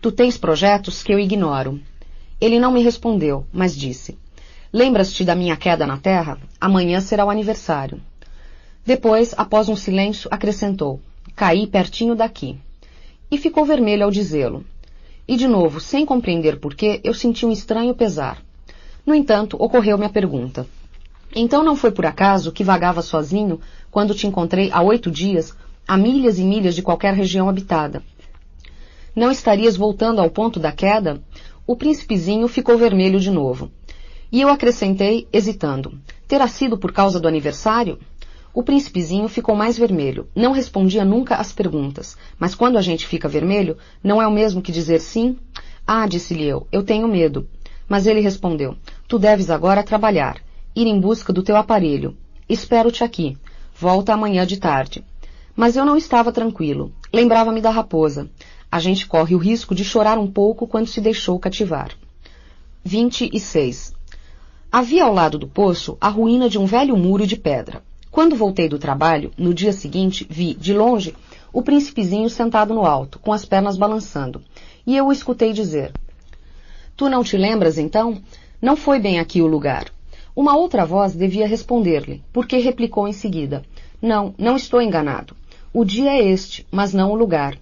Tu tens projetos que eu ignoro. Ele não me respondeu, mas disse. Lembras-te da minha queda na terra? Amanhã será o aniversário. Depois, após um silêncio, acrescentou. Caí pertinho daqui. E ficou vermelho ao dizê-lo. E, de novo, sem compreender porquê, eu senti um estranho pesar. No entanto, ocorreu-me a pergunta. Então não foi por acaso que vagava sozinho quando te encontrei há 8 dias, a milhas e milhas de qualquer região habitada? Não estarias voltando ao ponto da queda? O príncipezinho ficou vermelho de novo. E eu acrescentei, hesitando. Terá sido por causa do aniversário? O príncipezinho ficou mais vermelho. Não respondia nunca às perguntas. Mas quando a gente fica vermelho, não é o mesmo que dizer sim? Ah, disse-lhe eu tenho medo. Mas ele respondeu, tu deves agora trabalhar. ir em busca do teu aparelho. Espero-te aqui. Volta amanhã de tarde. Mas eu não estava tranquilo. Lembrava-me da raposa. A gente corre o risco de chorar um pouco quando se deixou cativar. 26. Havia ao lado do poço a ruína de um velho muro de pedra. Quando voltei do trabalho, no dia seguinte, vi, de longe, o príncipezinho sentado no alto, com as pernas balançando, e eu o escutei dizer: Tu não te lembras, então? Não foi bem aqui o lugar. Uma outra voz devia responder-lhe, porque replicou em seguida: Não, não estou enganado. O dia é este, mas não o lugar.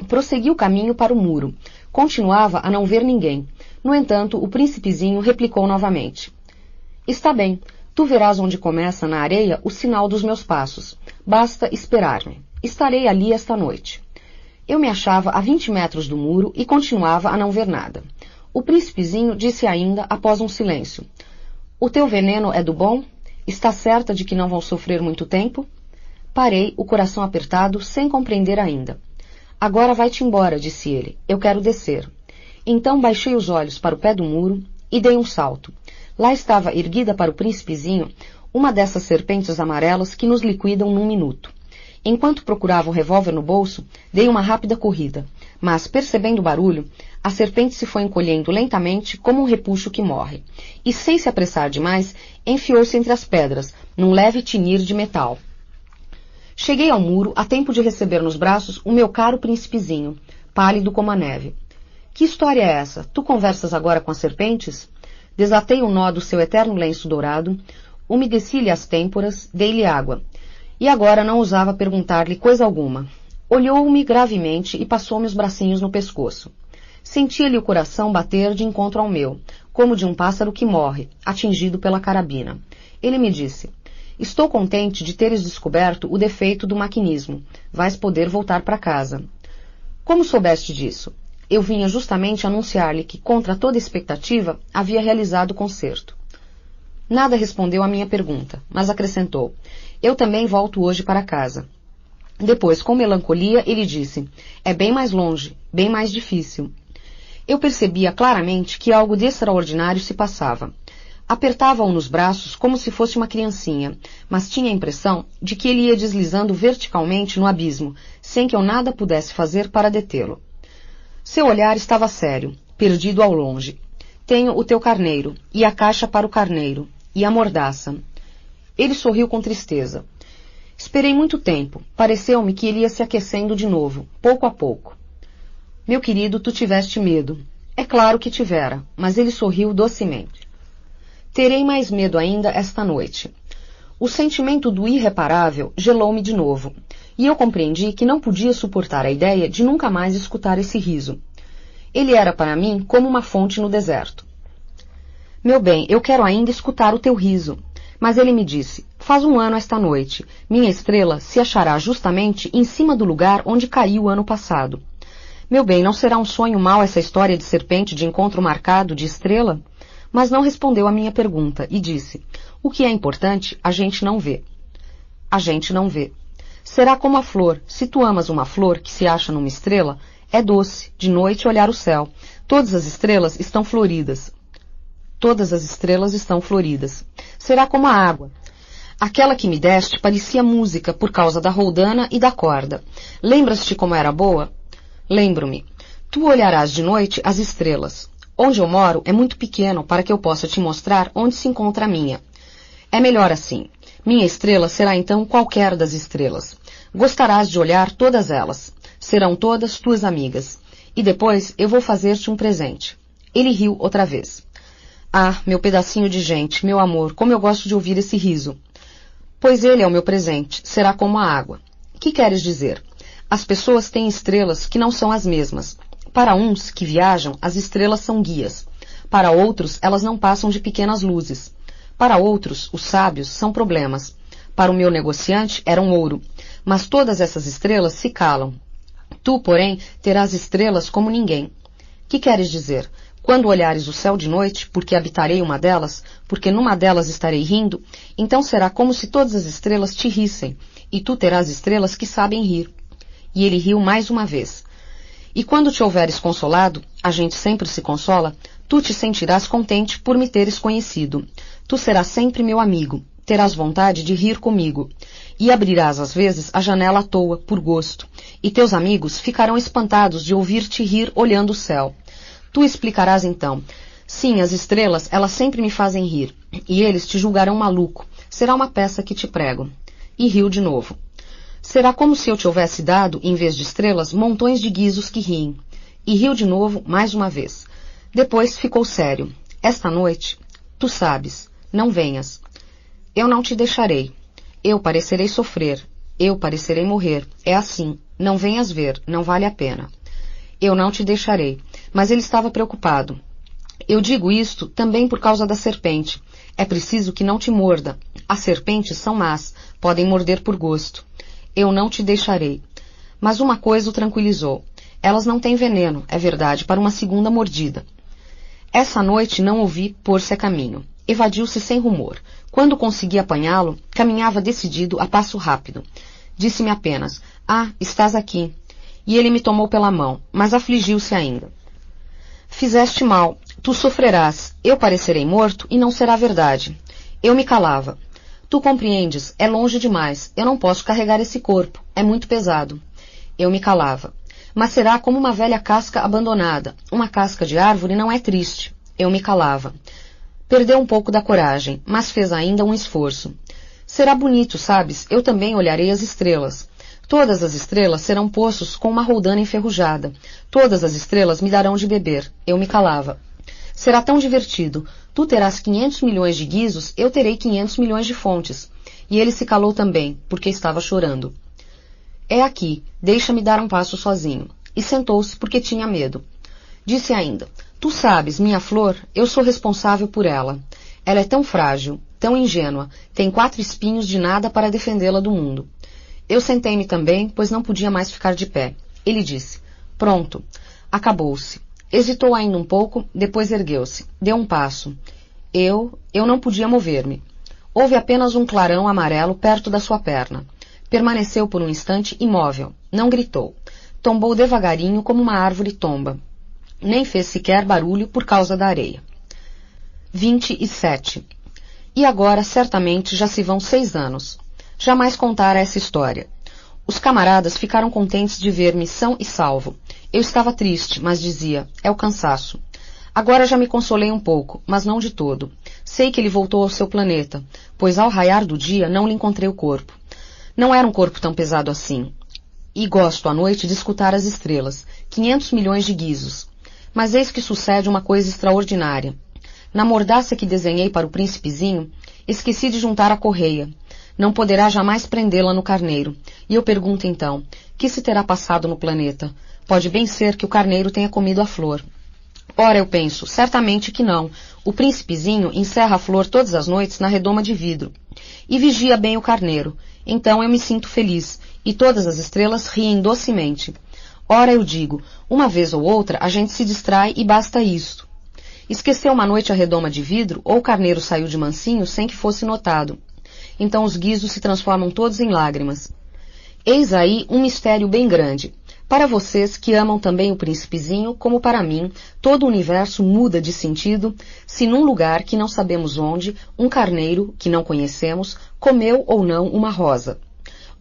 Prossegui o caminho para o muro. Continuava a não ver ninguém. No entanto, o príncipezinho replicou novamente: Está bem, tu verás onde começa na areia o sinal dos meus passos. Basta esperar-me. Estarei ali esta noite. Eu me achava a 20 metros do muro e continuava a não ver nada. O príncipezinho disse ainda, após um silêncio: O teu veneno é do bom? Estás certa de que não vão sofrer muito tempo? Parei, o coração apertado, sem compreender ainda. Agora vai-te embora, disse ele. Eu quero descer. Então baixei os olhos para o pé do muro e dei um salto. Lá estava erguida para o príncipezinho uma dessas serpentes amarelas que nos liquidam num minuto. Enquanto procurava o revólver no bolso, dei uma rápida corrida, mas, percebendo o barulho, a serpente se foi encolhendo lentamente como um repuxo que morre, e, sem se apressar demais, enfiou-se entre as pedras, num leve tinir de metal. Cheguei ao muro a tempo de receber nos braços o meu caro príncipezinho, pálido como a neve. Que história é essa? Tu conversas agora com as serpentes? Desatei o nó do seu eterno lenço dourado, umedeci-lhe as têmporas, dei-lhe água. E agora não ousava perguntar-lhe coisa alguma. Olhou-me gravemente e passou-me os bracinhos no pescoço. Sentia-lhe o coração bater de encontro ao meu, como de um pássaro que morre, atingido pela carabina. Ele me disse: Estou contente de teres descoberto o defeito do maquinismo. Vais poder voltar para casa. Como soubeste disso? Eu vinha justamente anunciar-lhe que, contra toda expectativa, havia realizado o concerto. Nada respondeu à minha pergunta, mas acrescentou: Eu também volto hoje para casa. Depois, com melancolia, ele disse: É bem mais longe, bem mais difícil. Eu percebia claramente que algo de extraordinário se passava. Apertava-o nos braços como se fosse uma criancinha, mas tinha a impressão de que ele ia deslizando verticalmente no abismo, sem que eu nada pudesse fazer para detê-lo. Seu olhar estava sério, perdido ao longe. Tenho o teu carneiro, e a caixa para o carneiro, e a mordaça. Ele sorriu com tristeza. Esperei muito tempo. Pareceu-me que ele ia se aquecendo de novo, pouco a pouco. Meu querido, tu tiveste medo. É claro que tivera, mas ele sorriu docemente. Terei mais medo ainda esta noite. O sentimento do irreparável gelou-me de novo, e eu compreendi que não podia suportar a ideia de nunca mais escutar esse riso. Ele era para mim como uma fonte no deserto. Meu bem, eu quero ainda escutar o teu riso. Mas ele me disse: Faz um ano esta noite. Minha estrela se achará justamente em cima do lugar onde caiu o ano passado. Meu bem, não será um sonho mau essa história de serpente de encontro marcado de estrela? Mas não respondeu à minha pergunta e disse: O que é importante, a gente não vê. A gente não vê. Será como a flor. Se tu amas uma flor que se acha numa estrela, é doce, de noite, olhar o céu. Todas as estrelas estão floridas. Todas as estrelas estão floridas. Será como a água. Aquela que me deste parecia música por causa da roldana e da corda. Lembras-te como era boa? Lembro-me. Tu olharás de noite as estrelas. Onde eu moro é muito pequeno para que eu possa te mostrar onde se encontra a minha. É melhor assim. Minha estrela será então qualquer das estrelas. Gostarás de olhar todas elas. Serão todas tuas amigas. E depois eu vou fazer-te um presente. Ele riu outra vez. Ah, meu pedacinho de gente, meu amor, como eu gosto de ouvir esse riso. Pois ele é o meu presente, será como a água. Que queres dizer? As pessoas têm estrelas que não são as mesmas. Para uns que viajam, as estrelas são guias. Para outros, elas não passam de pequenas luzes. Para outros, os sábios são problemas. Para o meu negociante, eram ouro. Mas todas essas estrelas se calam. Tu, porém, terás estrelas como ninguém. Que queres dizer? Quando olhares o céu de noite, porque habitarei uma delas, porque numa delas estarei rindo, então será como se todas as estrelas te rissem, e tu terás estrelas que sabem rir. E ele riu mais uma vez. E quando te houveres consolado, a gente sempre se consola, tu te sentirás contente por me teres conhecido. Tu serás sempre meu amigo, terás vontade de rir comigo, e abrirás às vezes a janela à toa, por gosto, e teus amigos ficarão espantados de ouvir-te rir olhando o céu. Tu explicarás então: sim, as estrelas, elas sempre me fazem rir, e eles te julgarão maluco, será uma peça que te prego. E riu de novo. Será como se eu te houvesse dado, em vez de estrelas, montões de guizos que riem. E riu de novo, mais uma vez. Depois ficou sério. Esta noite, tu sabes, não venhas. Eu não te deixarei. Eu parecerei sofrer. Eu parecerei morrer. É assim. Não venhas ver, não vale a pena. Eu não te deixarei. Mas ele estava preocupado. Eu digo isto também por causa da serpente. É preciso que não te morda. As serpentes são más, podem morder por gosto. Eu não te deixarei. Mas uma coisa o tranquilizou. Elas não têm veneno, é verdade, para uma segunda mordida. Essa noite não o vi pôr-se a caminho. Evadiu-se sem rumor. Quando consegui apanhá-lo, caminhava decidido a passo rápido. Disse-me apenas: "Ah, estás aqui." E ele me tomou pela mão, mas afligiu-se ainda. "Fizeste mal. Tu sofrerás. Eu parecerei morto e não será verdade." Eu me calava. "Tu compreendes, é longe demais. Eu não posso carregar esse corpo. É muito pesado." Eu me calava. "Mas será como uma velha casca abandonada. Uma casca de árvore não é triste." Eu me calava. Perdeu um pouco da coragem, mas fez ainda um esforço. "Será bonito, sabes? Eu também olharei as estrelas. Todas as estrelas serão poços com uma roldana enferrujada. Todas as estrelas me darão de beber." Eu me calava. "Será tão divertido. Tu terás 500 milhões de guizos, eu terei 500 milhões de fontes." E ele se calou também, porque estava chorando. "É aqui, deixa-me dar um passo sozinho." E sentou-se porque tinha medo. Disse ainda: "Tu sabes, minha flor, eu sou responsável por ela. Ela é tão frágil, tão ingênua, tem 4 espinhos de nada para defendê-la do mundo." Eu sentei-me também, pois não podia mais ficar de pé. Ele disse: "Pronto." Acabou-se. Hesitou ainda um pouco, depois ergueu-se. Deu um passo. Eu não podia mover-me. Houve apenas um clarão amarelo perto da sua perna. Permaneceu por um instante imóvel. Não gritou. Tombou devagarinho como uma árvore tomba. Nem fez sequer barulho por causa da areia. 27. E agora, certamente, já se vão 6 anos. Jamais contara essa história. Os camaradas ficaram contentes de ver-me são e salvo. Eu estava triste, mas dizia: "É o cansaço." Agora já me consolei um pouco, mas não de todo. Sei que ele voltou ao seu planeta, pois ao raiar do dia não lhe encontrei o corpo. Não era um corpo tão pesado assim. E gosto à noite de escutar as estrelas. 500 milhões de guizos. Mas eis que sucede uma coisa extraordinária. Na mordaça que desenhei para o príncipezinho, esqueci de juntar a correia. Não poderá jamais prendê-la no carneiro. E eu pergunto então: que se terá passado no planeta? Pode bem ser que o carneiro tenha comido a flor. Ora, eu penso, certamente que não. O príncipezinho encerra a flor todas as noites na redoma de vidro. E vigia bem o carneiro. Então eu me sinto feliz, e todas as estrelas riem docemente. Ora, eu digo, uma vez ou outra a gente se distrai e basta isto. Esqueceu uma noite a redoma de vidro, ou o carneiro saiu de mansinho sem que fosse notado. Então os guizos se transformam todos em lágrimas. Eis aí um mistério bem grande. Para vocês que amam também o príncipezinho, como para mim, todo o universo muda de sentido se num lugar que não sabemos onde, um carneiro, que não conhecemos, comeu ou não uma rosa.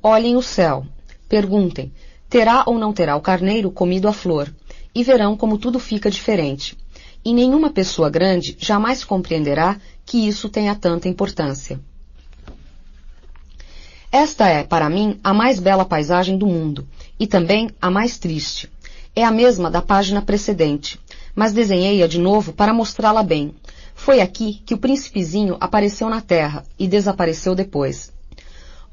Olhem o céu. Perguntem: terá ou não terá o carneiro comido a flor? E verão como tudo fica diferente. E nenhuma pessoa grande jamais compreenderá que isso tenha tanta importância. Esta é, para mim, a mais bela paisagem do mundo, e também a mais triste. É a mesma da página precedente, mas desenhei-a de novo para mostrá-la bem. Foi aqui que o príncipezinho apareceu na terra e desapareceu depois.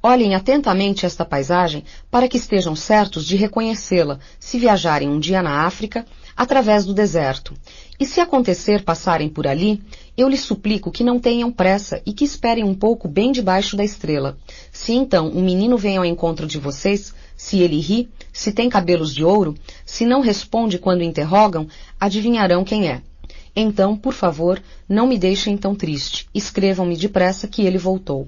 Olhem atentamente esta paisagem para que estejam certos de reconhecê-la se viajarem um dia na África, através do deserto. E se acontecer passarem por ali, eu lhes suplico que não tenham pressa e que esperem um pouco bem debaixo da estrela. Se então um menino vem ao encontro de vocês, se ele ri, se tem cabelos de ouro, se não responde quando interrogam, adivinharão quem é. Então, por favor, não me deixem tão triste. Escrevam-me depressa que ele voltou.